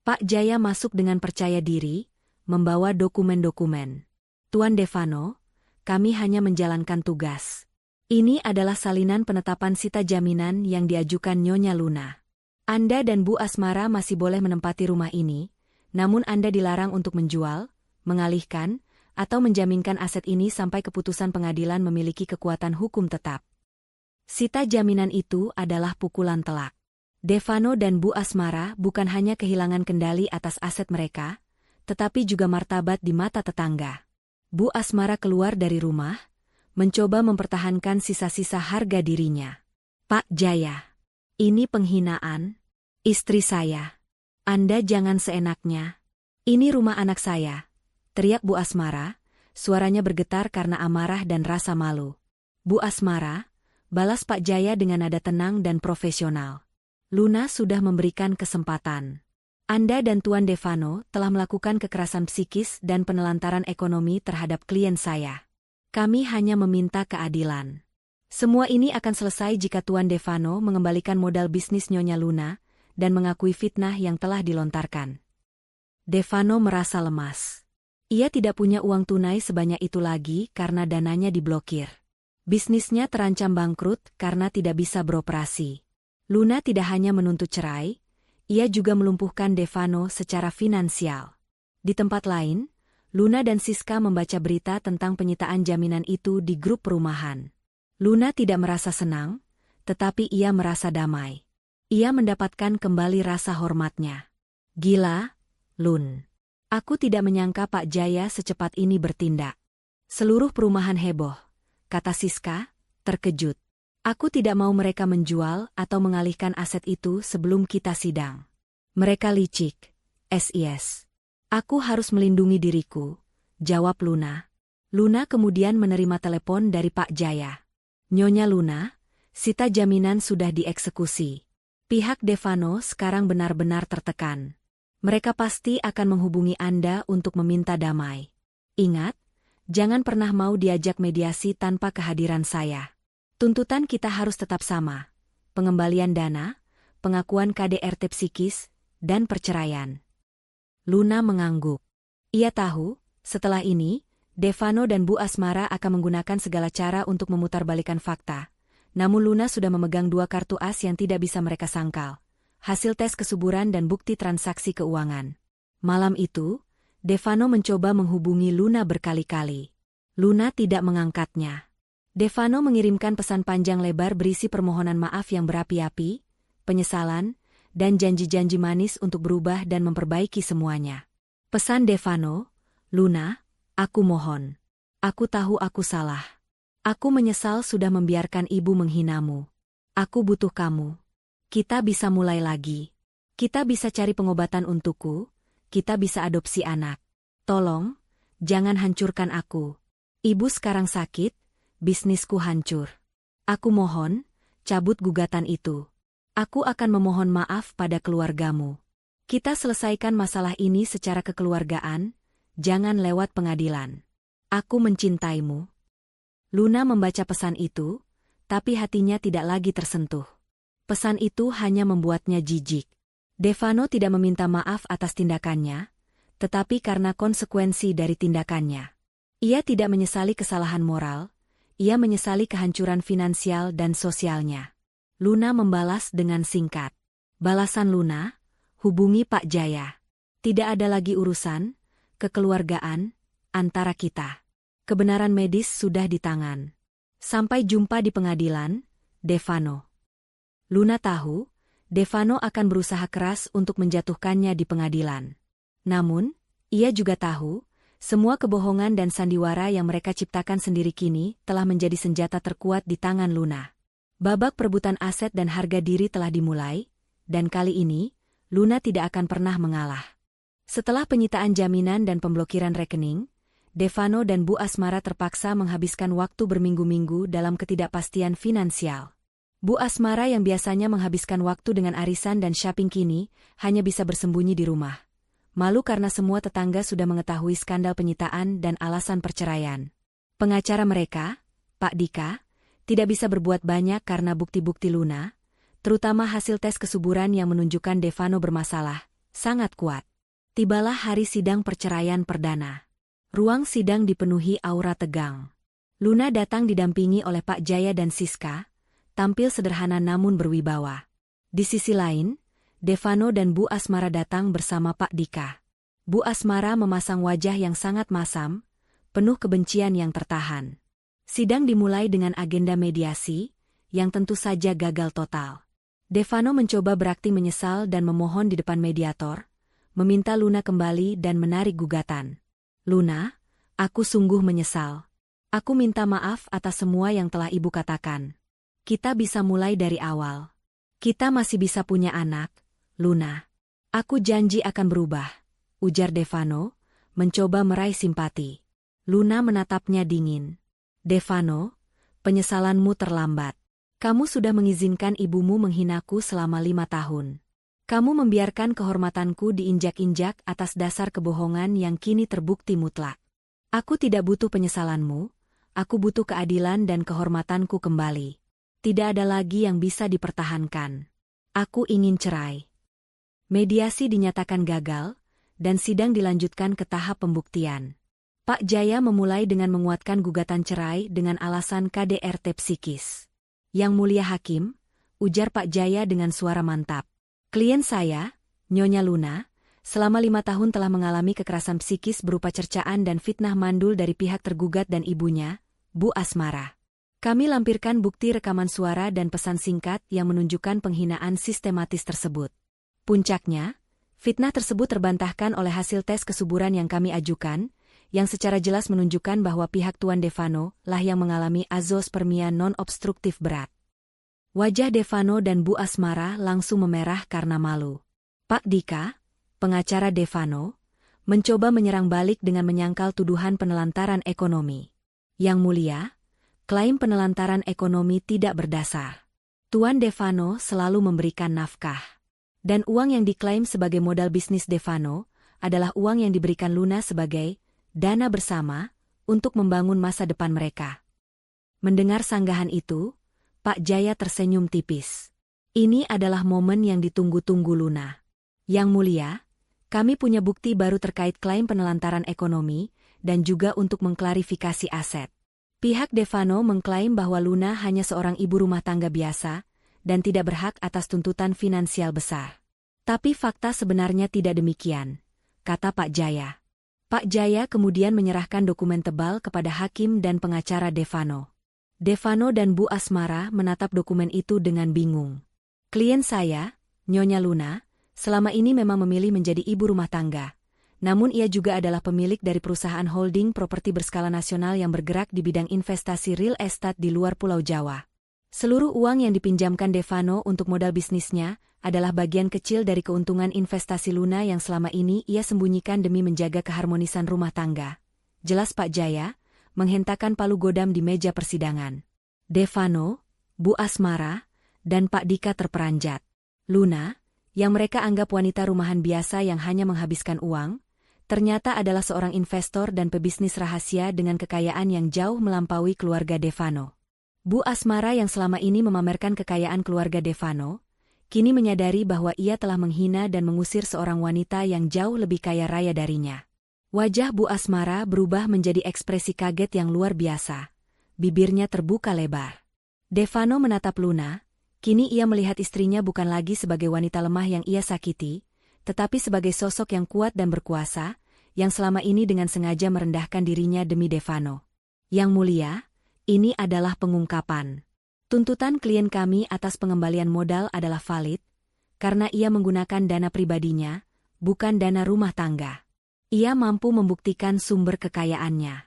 A: Pak Jaya masuk dengan percaya diri, membawa dokumen-dokumen. Tuan Devano, kami hanya menjalankan tugas. Ini adalah salinan penetapan sita jaminan yang diajukan Nyonya Luna. Anda dan Bu Asmara masih boleh menempati rumah ini, namun Anda dilarang untuk menjual, mengalihkan, atau menjaminkan aset ini sampai keputusan pengadilan memiliki kekuatan hukum tetap. Sita jaminan itu adalah pukulan telak. Devano dan Bu Asmara bukan hanya kehilangan kendali atas aset mereka, tetapi juga martabat di mata tetangga. Bu Asmara keluar dari rumah, mencoba mempertahankan sisa-sisa harga dirinya. Pak Jaya, ini penghinaan. Istri saya. Anda jangan seenaknya. Ini rumah anak saya, teriak Bu Asmara, suaranya bergetar karena amarah dan rasa malu. Bu Asmara, balas Pak Jaya dengan nada tenang dan profesional. Luna sudah memberikan kesempatan. Anda dan Tuan Devano telah melakukan kekerasan psikis dan penelantaran ekonomi terhadap klien saya. Kami hanya meminta keadilan. Semua ini akan selesai jika Tuan Devano mengembalikan modal bisnis Nyonya Luna dan mengakui fitnah yang telah dilontarkan. Devano merasa lemas. Ia tidak punya uang tunai sebanyak itu lagi karena dananya diblokir. Bisnisnya terancam bangkrut karena tidak bisa beroperasi. Luna tidak hanya menuntut cerai, ia juga melumpuhkan Devano secara finansial. Di tempat lain, Luna dan Siska membaca berita tentang penyitaan jaminan itu di grup perumahan. Luna tidak merasa senang, tetapi ia merasa damai. Ia mendapatkan kembali rasa hormatnya. Gila, Lun. Aku tidak menyangka Pak Jaya secepat ini bertindak. Seluruh perumahan heboh, kata Siska, terkejut. Aku tidak mau mereka menjual atau mengalihkan aset itu sebelum kita sidang. Mereka licik, SIS. Aku harus melindungi diriku, jawab Luna. Luna kemudian menerima telepon dari Pak Jaya. Nyonya Luna, sita jaminan sudah dieksekusi. Pihak Devano sekarang benar-benar tertekan. Mereka pasti akan menghubungi Anda untuk meminta damai. Ingat, jangan pernah mau diajak mediasi tanpa kehadiran saya. Tuntutan kita harus tetap sama. Pengembalian dana, pengakuan KDRT psikis, dan perceraian. Luna mengangguk. Ia tahu, setelah ini, Devano dan Bu Asmara akan menggunakan segala cara untuk memutarbalikkan fakta. Namun Luna sudah memegang 2 kartu as yang tidak bisa mereka sangkal. Hasil tes kesuburan dan bukti transaksi keuangan. Malam itu, Devano mencoba menghubungi Luna berkali-kali. Luna tidak mengangkatnya. Devano mengirimkan pesan panjang lebar berisi permohonan maaf yang berapi-api, penyesalan, dan janji-janji manis untuk berubah dan memperbaiki semuanya. Pesan Devano, Luna, aku mohon. Aku tahu aku salah. Aku menyesal sudah membiarkan ibu menghinamu. Aku butuh kamu. Kita bisa mulai lagi. Kita bisa cari pengobatan untukku, kita bisa adopsi anak. Tolong, jangan hancurkan aku. Ibu sekarang sakit, bisnisku hancur. Aku mohon, cabut gugatan itu. Aku akan memohon maaf pada keluargamu. Kita selesaikan masalah ini secara kekeluargaan, jangan lewat pengadilan. Aku mencintaimu. Luna membaca pesan itu, tapi hatinya tidak lagi tersentuh. Pesan itu hanya membuatnya jijik. Devano tidak meminta maaf atas tindakannya, tetapi karena konsekuensi dari tindakannya. Ia tidak menyesali kesalahan moral, ia menyesali kehancuran finansial dan sosialnya. Luna membalas dengan singkat. Balasan Luna, hubungi Pak Jaya. Tidak ada lagi urusan, kekeluargaan, antara kita. Kebenaran medis sudah di tangan. Sampai jumpa di pengadilan, Devano. Luna tahu, Devano akan berusaha keras untuk menjatuhkannya di pengadilan. Namun, ia juga tahu, semua kebohongan dan sandiwara yang mereka ciptakan sendiri kini telah menjadi senjata terkuat di tangan Luna. Babak perebutan aset dan harga diri telah dimulai, dan kali ini, Luna tidak akan pernah mengalah. Setelah penyitaan jaminan dan pemblokiran rekening, Devano dan Bu Asmara terpaksa menghabiskan waktu berminggu-minggu dalam ketidakpastian finansial. Bu Asmara yang biasanya menghabiskan waktu dengan arisan dan shopping kini, hanya bisa bersembunyi di rumah. Malu karena semua tetangga sudah mengetahui skandal penyitaan dan alasan perceraian. Pengacara mereka, Pak Dika, tidak bisa berbuat banyak karena bukti-bukti Luna, terutama hasil tes kesuburan yang menunjukkan Devano bermasalah, sangat kuat. Tibalah hari sidang perceraian perdana. Ruang sidang dipenuhi aura tegang. Luna datang didampingi oleh Pak Jaya dan Siska, tampil sederhana namun berwibawa. Di sisi lain, Devano dan Bu Asmara datang bersama Pak Dika. Bu Asmara memasang wajah yang sangat masam, penuh kebencian yang tertahan. Sidang dimulai dengan agenda mediasi, yang tentu saja gagal total. Devano mencoba berakting menyesal dan memohon di depan mediator, meminta Luna kembali dan menarik gugatan. Luna, aku sungguh menyesal. Aku minta maaf atas semua yang telah ibu katakan. Kita bisa mulai dari awal. Kita masih bisa punya anak, Luna. Aku janji akan berubah, ujar Devano, mencoba meraih simpati. Luna menatapnya dingin. Devano, penyesalanmu terlambat. Kamu sudah mengizinkan ibumu menghinaku selama 5 tahun. Kamu membiarkan kehormatanku diinjak-injak atas dasar kebohongan yang kini terbukti mutlak. Aku tidak butuh penyesalanmu, aku butuh keadilan dan kehormatanku kembali. Tidak ada lagi yang bisa dipertahankan. Aku ingin cerai. Mediasi dinyatakan gagal, dan sidang dilanjutkan ke tahap pembuktian. Pak Jaya memulai dengan menguatkan gugatan cerai dengan alasan KDRT psikis. Yang mulia hakim, ujar Pak Jaya dengan suara mantap. Klien saya, Nyonya Luna, selama 5 tahun telah mengalami kekerasan psikis berupa cercaan dan fitnah mandul dari pihak tergugat dan ibunya, Bu Asmara. Kami lampirkan bukti rekaman suara dan pesan singkat yang menunjukkan penghinaan sistematis tersebut. Puncaknya, fitnah tersebut terbantahkan oleh hasil tes kesuburan yang kami ajukan, yang secara jelas menunjukkan bahwa pihak Tuan Devano lah yang mengalami azoospermia non-obstruktif berat. Wajah Devano dan Bu Asmara langsung memerah karena malu. Pak Dika, pengacara Devano, mencoba menyerang balik dengan menyangkal tuduhan penelantaran ekonomi. Yang mulia, klaim penelantaran ekonomi tidak berdasar. Tuan Devano selalu memberikan nafkah. Dan uang yang diklaim sebagai modal bisnis Devano adalah uang yang diberikan Luna sebagai dana bersama untuk membangun masa depan mereka. Mendengar sanggahan itu, Pak Jaya tersenyum tipis. Ini adalah momen yang ditunggu-tunggu Luna. Yang mulia, kami punya bukti baru terkait klaim penelantaran ekonomi dan juga untuk mengklarifikasi aset. Pihak Devano mengklaim bahwa Luna hanya seorang ibu rumah tangga biasa dan tidak berhak atas tuntutan finansial besar. Tapi fakta sebenarnya tidak demikian, kata Pak Jaya. Pak Jaya kemudian menyerahkan dokumen tebal kepada hakim dan pengacara Devano. Devano dan Bu Asmara menatap dokumen itu dengan bingung. Klien saya, Nyonya Luna, selama ini memang memilih menjadi ibu rumah tangga. Namun ia juga adalah pemilik dari perusahaan holding properti berskala nasional yang bergerak di bidang investasi real estate di luar Pulau Jawa. Seluruh uang yang dipinjamkan Devano untuk modal bisnisnya adalah bagian kecil dari keuntungan investasi Luna yang selama ini ia sembunyikan demi menjaga keharmonisan rumah tangga. Jelas Pak Jaya, menghentakkan palu godam di meja persidangan. Devano, Bu Asmara, dan Pak Dika terperanjat. Luna, yang mereka anggap wanita rumahan biasa yang hanya menghabiskan uang, ternyata adalah seorang investor dan pebisnis rahasia dengan kekayaan yang jauh melampaui keluarga Devano. Bu Asmara yang selama ini memamerkan kekayaan keluarga Devano, kini menyadari bahwa ia telah menghina dan mengusir seorang wanita yang jauh lebih kaya raya darinya. Wajah Bu Asmara berubah menjadi ekspresi kaget yang luar biasa. Bibirnya terbuka lebar. Devano menatap Luna, kini ia melihat istrinya bukan lagi sebagai wanita lemah yang ia sakiti, tetapi sebagai sosok yang kuat dan berkuasa, yang selama ini dengan sengaja merendahkan dirinya demi Devano. Yang mulia, ini adalah pengungkapan. Tuntutan klien kami atas pengembalian modal adalah valid, karena ia menggunakan dana pribadinya, bukan dana rumah tangga. Ia mampu membuktikan sumber kekayaannya.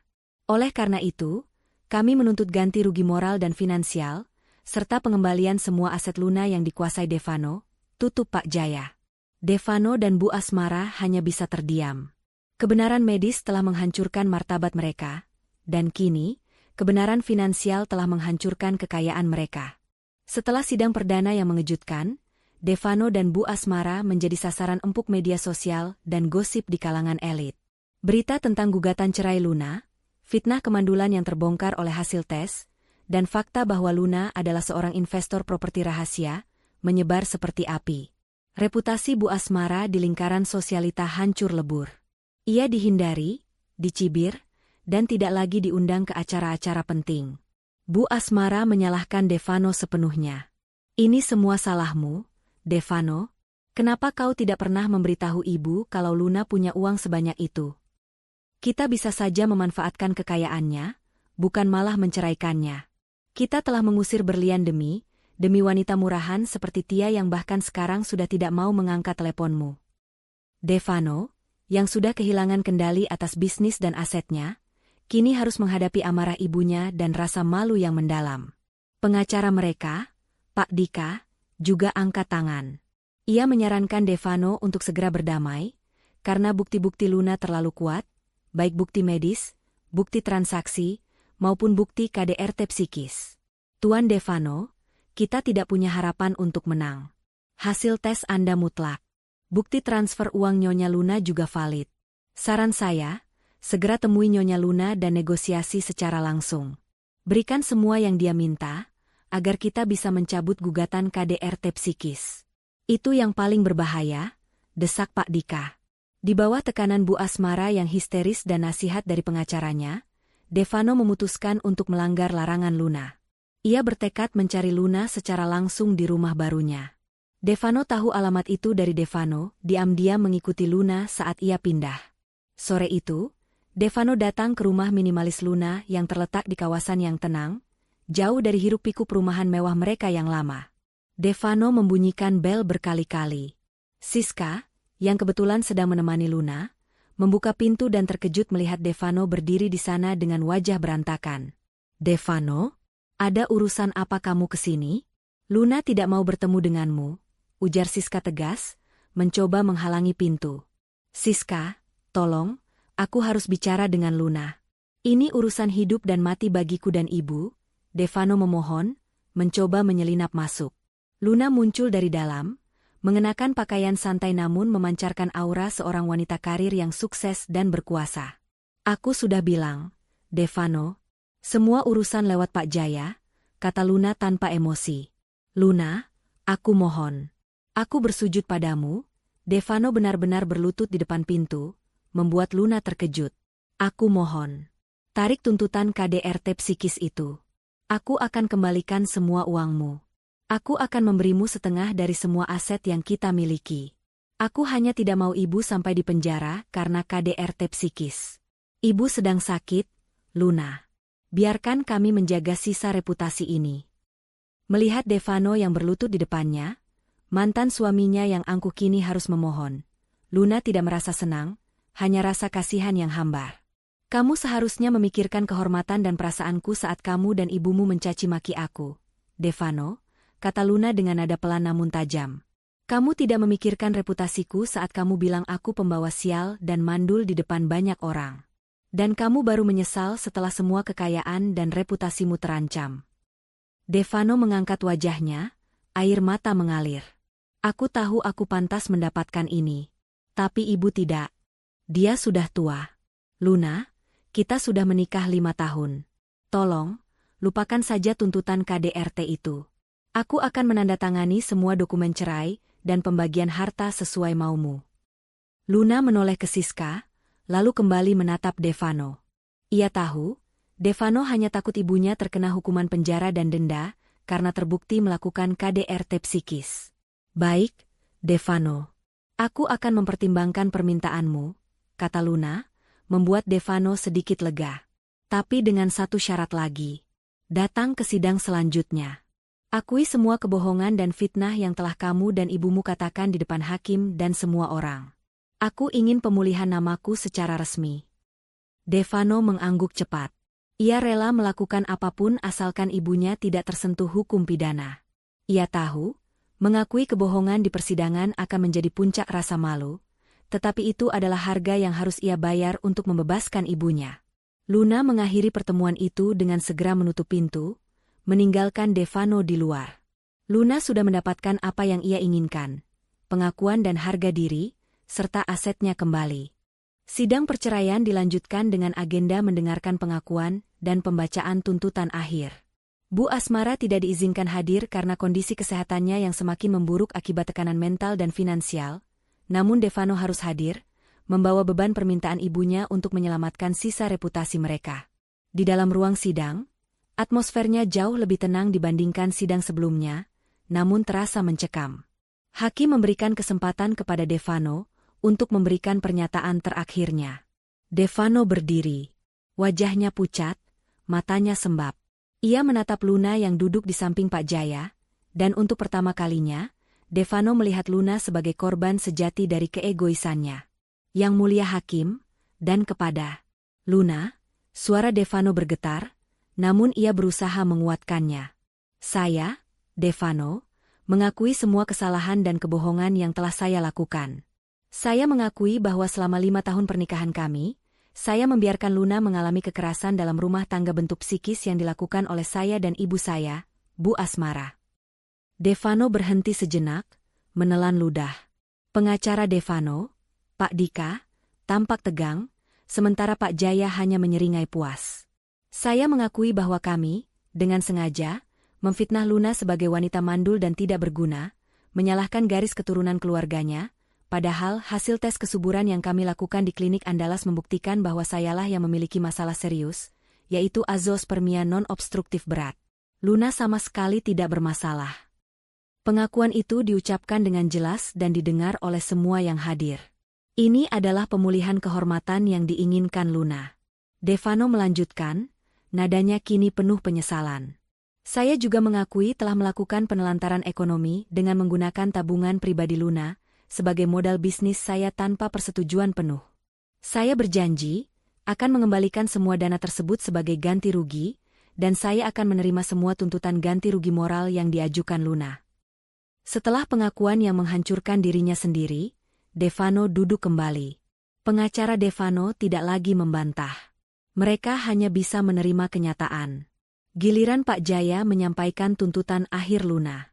A: Oleh karena itu, kami menuntut ganti rugi moral dan finansial, serta pengembalian semua aset Luna yang dikuasai Devano, tutup Pak Jaya. Devano dan Bu Asmara hanya bisa terdiam. Kebenaran medis telah menghancurkan martabat mereka, dan kini, kebenaran finansial telah menghancurkan kekayaan mereka. Setelah sidang perdana yang mengejutkan, Devano dan Bu Asmara menjadi sasaran empuk media sosial dan gosip di kalangan elit. Berita tentang gugatan cerai Luna, fitnah kemandulan yang terbongkar oleh hasil tes, dan fakta bahwa Luna adalah seorang investor properti rahasia, menyebar seperti api. Reputasi Bu Asmara di lingkaran sosialita hancur lebur. Ia dihindari, dicibir, dan tidak lagi diundang ke acara-acara penting. Bu Asmara menyalahkan Devano sepenuhnya. Ini semua salahmu, Devano. Kenapa kau tidak pernah memberitahu ibu kalau Luna punya uang sebanyak itu? Kita bisa saja memanfaatkan kekayaannya, bukan malah menceraikannya. Kita telah mengusir berlian demi wanita murahan seperti Tia yang bahkan sekarang sudah tidak mau mengangkat teleponmu. Devano, yang sudah kehilangan kendali atas bisnis dan asetnya, kini harus menghadapi amarah ibunya dan rasa malu yang mendalam. Pengacara mereka, Pak Dika, juga angkat tangan. Ia menyarankan Devano untuk segera berdamai, karena bukti-bukti Luna terlalu kuat, baik bukti medis, bukti transaksi, maupun bukti KDRT psikis. Tuan Devano, kita tidak punya harapan untuk menang. Hasil tes Anda mutlak. Bukti transfer uang Nyonya Luna juga valid. Saran saya, segera temui Nyonya Luna dan negosiasi secara langsung. Berikan semua yang dia minta, agar kita bisa mencabut gugatan KDRT psikis. Itu yang paling berbahaya, desak Pak Dika. Di bawah tekanan Bu Asmara yang histeris dan nasihat dari pengacaranya, Devano memutuskan untuk melanggar larangan Luna. Ia bertekad mencari Luna secara langsung di rumah barunya. Devano tahu alamat itu dari Devano, diam-diam mengikuti Luna saat ia pindah. Sore itu, Devano datang ke rumah minimalis Luna yang terletak di kawasan yang tenang, jauh dari hiruk-pikuk perumahan mewah mereka yang lama. Devano membunyikan bel berkali-kali. Siska, yang kebetulan sedang menemani Luna, membuka pintu dan terkejut melihat Devano berdiri di sana dengan wajah berantakan. Devano, ada urusan apa kamu kesini? Luna tidak mau bertemu denganmu, ujar Siska tegas, mencoba menghalangi pintu. Siska, tolong, aku harus bicara dengan Luna. Ini urusan hidup dan mati bagiku dan ibu, Devano memohon, mencoba menyelinap masuk. Luna muncul dari dalam, mengenakan pakaian santai namun memancarkan aura seorang wanita karir yang sukses dan berkuasa. Aku sudah bilang, Devano, semua urusan lewat Pak Jaya, kata Luna tanpa emosi. Luna, aku mohon. Aku bersujud padamu. Devano benar-benar berlutut di depan pintu, membuat Luna terkejut. Aku mohon. Tarik tuntutan KDRT psikis itu. Aku akan kembalikan semua uangmu. Aku akan memberimu setengah dari semua aset yang kita miliki. Aku hanya tidak mau ibu sampai di penjara karena KDRT psikis. Ibu sedang sakit, Luna. Biarkan kami menjaga sisa reputasi ini. Melihat Devano yang berlutut di depannya, mantan suaminya yang angkuh kini harus memohon. Luna tidak merasa senang, hanya rasa kasihan yang hambar. Kamu seharusnya memikirkan kehormatan dan perasaanku saat kamu dan ibumu mencaci maki aku. Devano, kata Luna dengan nada pelan namun tajam. Kamu tidak memikirkan reputasiku saat kamu bilang aku pembawa sial dan mandul di depan banyak orang. Dan kamu baru menyesal setelah semua kekayaan dan reputasimu terancam. Devano mengangkat wajahnya, air mata mengalir. Aku tahu aku pantas mendapatkan ini. Tapi ibu tidak. Dia sudah tua. Luna, kita sudah menikah 5 tahun. Tolong, lupakan saja tuntutan KDRT itu. Aku akan menandatangani semua dokumen cerai dan pembagian harta sesuai maumu. Luna menoleh ke Siska, lalu kembali menatap Devano. Ia tahu, Devano hanya takut ibunya terkena hukuman penjara dan denda karena terbukti melakukan KDRT psikis. Baik, Devano. Aku akan mempertimbangkan permintaanmu, kata Luna, membuat Devano sedikit lega. Tapi dengan satu syarat lagi. Datang ke sidang selanjutnya. Akui semua kebohongan dan fitnah yang telah kamu dan ibumu katakan di depan hakim dan semua orang. Aku ingin pemulihan namaku secara resmi. Devano mengangguk cepat. Ia rela melakukan apapun asalkan ibunya tidak tersentuh hukum pidana. Ia tahu, mengakui kebohongan di persidangan akan menjadi puncak rasa malu, tetapi itu adalah harga yang harus ia bayar untuk membebaskan ibunya. Luna mengakhiri pertemuan itu dengan segera menutup pintu, meninggalkan Devano di luar. Luna sudah mendapatkan apa yang ia inginkan, pengakuan dan harga diri, serta asetnya kembali. Sidang perceraian dilanjutkan dengan agenda mendengarkan pengakuan dan pembacaan tuntutan akhir. Bu Asmara tidak diizinkan hadir karena kondisi kesehatannya yang semakin memburuk akibat tekanan mental dan finansial, namun Devano harus hadir, membawa beban permintaan ibunya untuk menyelamatkan sisa reputasi mereka. Di dalam ruang sidang, atmosfernya jauh lebih tenang dibandingkan sidang sebelumnya, namun terasa mencekam. Hakim memberikan kesempatan kepada Devano untuk memberikan pernyataan terakhirnya. Devano berdiri. Wajahnya pucat, matanya sembab. Ia menatap Luna yang duduk di samping Pak Jaya, dan untuk pertama kalinya, Devano melihat Luna sebagai korban sejati dari keegoisannya. Yang Mulia Hakim, dan kepada Luna, suara Devano bergetar, namun ia berusaha menguatkannya. Saya, Devano, mengakui semua kesalahan dan kebohongan yang telah saya lakukan. Saya mengakui bahwa selama 5 tahun pernikahan kami, saya membiarkan Luna mengalami kekerasan dalam rumah tangga bentuk psikis yang dilakukan oleh saya dan ibu saya, Bu Asmara. Devano berhenti sejenak, menelan ludah. Pengacara Devano, Pak Dika, tampak tegang, sementara Pak Jaya hanya menyeringai puas. Saya mengakui bahwa kami, dengan sengaja, memfitnah Luna sebagai wanita mandul dan tidak berguna, menyalahkan garis keturunan keluarganya, padahal hasil tes kesuburan yang kami lakukan di klinik Andalas membuktikan bahwa sayalah yang memiliki masalah serius, yaitu azoospermia non-obstruktif berat. Luna sama sekali tidak bermasalah. Pengakuan itu diucapkan dengan jelas dan didengar oleh semua yang hadir. Ini adalah pemulihan kehormatan yang diinginkan Luna. Devano melanjutkan, nadanya kini penuh penyesalan. Saya juga mengakui telah melakukan penelantaran ekonomi dengan menggunakan tabungan pribadi Luna, sebagai modal bisnis saya tanpa persetujuan penuh. Saya berjanji akan mengembalikan semua dana tersebut sebagai ganti rugi, dan saya akan menerima semua tuntutan ganti rugi moral yang diajukan Luna. Setelah pengakuan yang menghancurkan dirinya sendiri, Devano duduk kembali. Pengacara Devano tidak lagi membantah. Mereka hanya bisa menerima kenyataan. Giliran Pak Jaya menyampaikan tuntutan akhir Luna.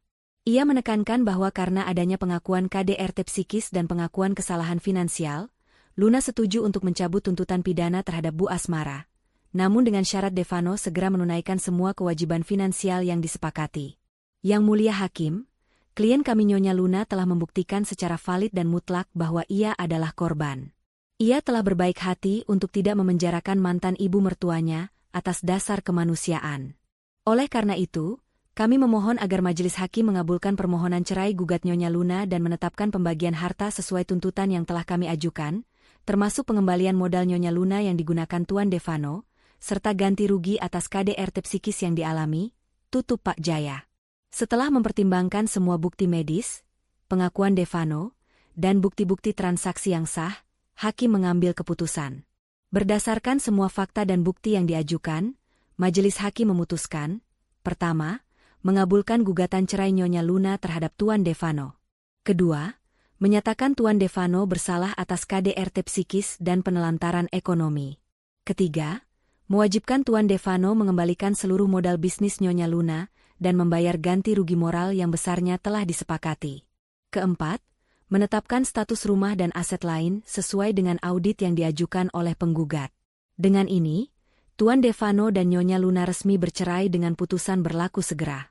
A: Ia menekankan bahwa karena adanya pengakuan KDRT psikis dan pengakuan kesalahan finansial, Luna setuju untuk mencabut tuntutan pidana terhadap Bu Asmara. Namun dengan syarat Devano segera menunaikan semua kewajiban finansial yang disepakati. Yang Mulia Hakim, klien kami Nyonya Luna telah membuktikan secara valid dan mutlak bahwa ia adalah korban. Ia telah berbaik hati untuk tidak memenjarakan mantan ibu mertuanya atas dasar kemanusiaan. Oleh karena itu, kami memohon agar majelis hakim mengabulkan permohonan cerai gugat Nyonya Luna dan menetapkan pembagian harta sesuai tuntutan yang telah kami ajukan, termasuk pengembalian modal Nyonya Luna yang digunakan Tuan Devano, serta ganti rugi atas KDRT psikis yang dialami, tutup Pak Jaya. Setelah mempertimbangkan semua bukti medis, pengakuan Devano, dan bukti-bukti transaksi yang sah, hakim mengambil keputusan. Berdasarkan semua fakta dan bukti yang diajukan, majelis hakim memutuskan, pertama, mengabulkan gugatan cerai Nyonya Luna terhadap Tuan Devano. Kedua, menyatakan Tuan Devano bersalah atas KDRT psikis dan penelantaran ekonomi. Ketiga, mewajibkan Tuan Devano mengembalikan seluruh modal bisnis Nyonya Luna dan membayar ganti rugi moral yang besarnya telah disepakati. Keempat, menetapkan status rumah dan aset lain sesuai dengan audit yang diajukan oleh penggugat. Dengan ini, Tuan Devano dan Nyonya Luna resmi bercerai dengan putusan berlaku segera.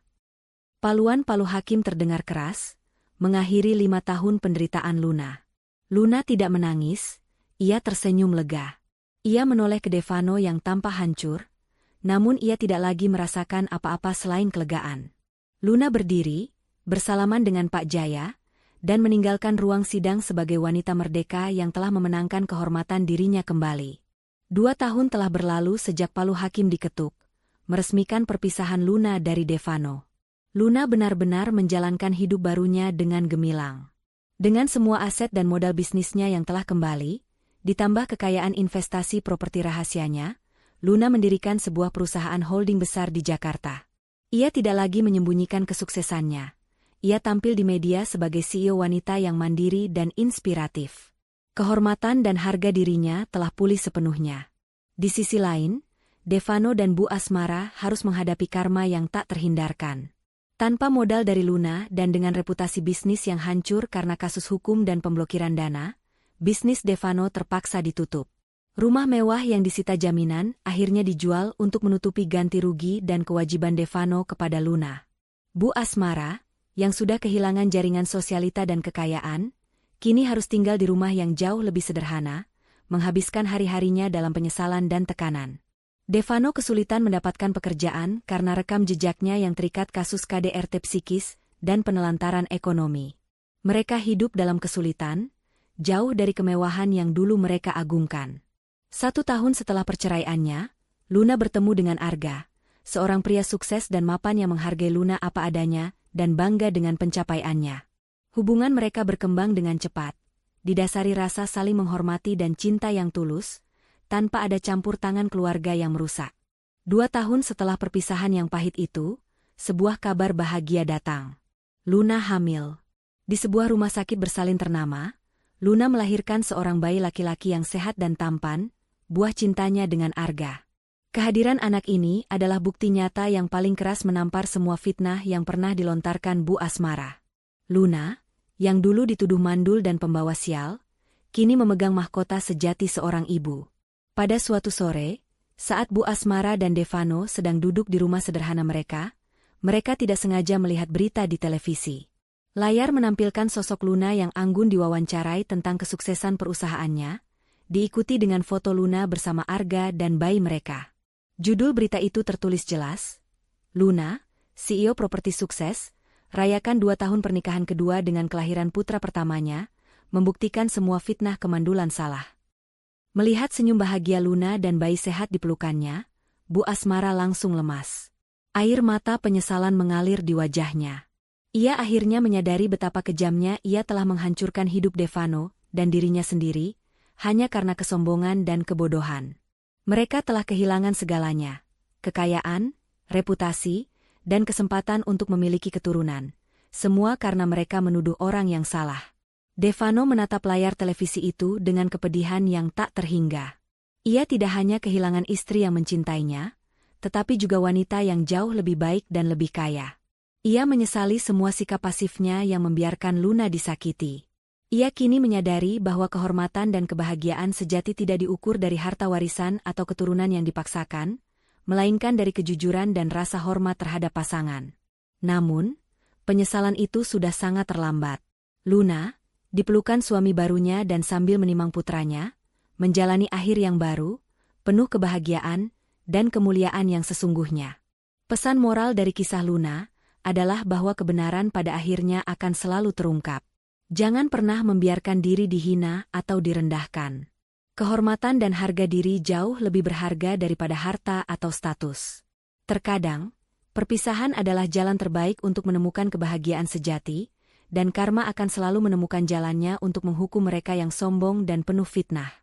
A: Paluan palu hakim terdengar keras, mengakhiri 5 tahun penderitaan Luna. Luna tidak menangis, ia tersenyum lega. Ia menoleh ke Devano yang tampak hancur, namun ia tidak lagi merasakan apa-apa selain kelegaan. Luna berdiri, bersalaman dengan Pak Jaya, dan meninggalkan ruang sidang sebagai wanita merdeka yang telah memenangkan kehormatan dirinya kembali. 2 tahun telah berlalu sejak palu hakim diketuk, meresmikan perpisahan Luna dari Devano. Luna benar-benar menjalankan hidup barunya dengan gemilang. Dengan semua aset dan modal bisnisnya yang telah kembali, ditambah kekayaan investasi properti rahasianya, Luna mendirikan sebuah perusahaan holding besar di Jakarta. Ia tidak lagi menyembunyikan kesuksesannya. Ia tampil di media sebagai CEO wanita yang mandiri dan inspiratif. Kehormatan dan harga dirinya telah pulih sepenuhnya. Di sisi lain, Devano dan Bu Asmara harus menghadapi karma yang tak terhindarkan. Tanpa modal dari Luna dan dengan reputasi bisnis yang hancur karena kasus hukum dan pemblokiran dana, bisnis Devano terpaksa ditutup. Rumah mewah yang disita jaminan akhirnya dijual untuk menutupi ganti rugi dan kewajiban Devano kepada Luna. Bu Asmara, yang sudah kehilangan jaringan sosialita dan kekayaan, kini harus tinggal di rumah yang jauh lebih sederhana, menghabiskan hari-harinya dalam penyesalan dan tekanan. Devano kesulitan mendapatkan pekerjaan karena rekam jejaknya yang terikat kasus KDRT psikis dan penelantaran ekonomi. Mereka hidup dalam kesulitan, jauh dari kemewahan yang dulu mereka agungkan. 1 tahun setelah perceraiannya, Luna bertemu dengan Arga, seorang pria sukses dan mapan yang menghargai Luna apa adanya dan bangga dengan pencapaiannya. Hubungan mereka berkembang dengan cepat, didasari rasa saling menghormati dan cinta yang tulus, tanpa ada campur tangan keluarga yang merusak. 2 tahun setelah perpisahan yang pahit itu, sebuah kabar bahagia datang. Luna hamil. Di sebuah rumah sakit bersalin ternama, Luna melahirkan seorang bayi laki-laki yang sehat dan tampan, buah cintanya dengan Arga. Kehadiran anak ini adalah bukti nyata yang paling keras menampar semua fitnah yang pernah dilontarkan Bu Asmara. Luna, yang dulu dituduh mandul dan pembawa sial, kini memegang mahkota sejati seorang ibu. Pada suatu sore, saat Bu Asmara dan Devano sedang duduk di rumah sederhana mereka tidak sengaja melihat berita di televisi. Layar menampilkan sosok Luna yang anggun diwawancarai tentang kesuksesan perusahaannya, diikuti dengan foto Luna bersama Arga dan bayi mereka. Judul berita itu tertulis jelas, Luna, CEO properti sukses, rayakan 2 tahun pernikahan kedua dengan kelahiran putra pertamanya, membuktikan semua fitnah kemandulan salah. Melihat senyum bahagia Luna dan bayi sehat di pelukannya, Bu Asmara langsung lemas. Air mata penyesalan mengalir di wajahnya. Ia akhirnya menyadari betapa kejamnya ia telah menghancurkan hidup Devano dan dirinya sendiri, hanya karena kesombongan dan kebodohan. Mereka telah kehilangan segalanya, kekayaan, reputasi, dan kesempatan untuk memiliki keturunan, semua karena mereka menuduh orang yang salah. Devano menatap layar televisi itu dengan kepedihan yang tak terhingga. Ia tidak hanya kehilangan istri yang mencintainya, tetapi juga wanita yang jauh lebih baik dan lebih kaya. Ia menyesali semua sikap pasifnya yang membiarkan Luna disakiti. Ia kini menyadari bahwa kehormatan dan kebahagiaan sejati tidak diukur dari harta warisan atau keturunan yang dipaksakan, melainkan dari kejujuran dan rasa hormat terhadap pasangan. Namun, penyesalan itu sudah sangat terlambat. Luna, dipelukan suami barunya dan sambil menimang putranya, menjalani akhir yang baru, penuh kebahagiaan dan kemuliaan yang sesungguhnya. Pesan moral dari kisah Luna adalah bahwa kebenaran pada akhirnya akan selalu terungkap. Jangan pernah membiarkan diri dihina atau direndahkan. Kehormatan dan harga diri jauh lebih berharga daripada harta atau status. Terkadang, perpisahan adalah jalan terbaik untuk menemukan kebahagiaan sejati, dan karma akan selalu menemukan jalannya untuk menghukum mereka yang sombong dan penuh fitnah.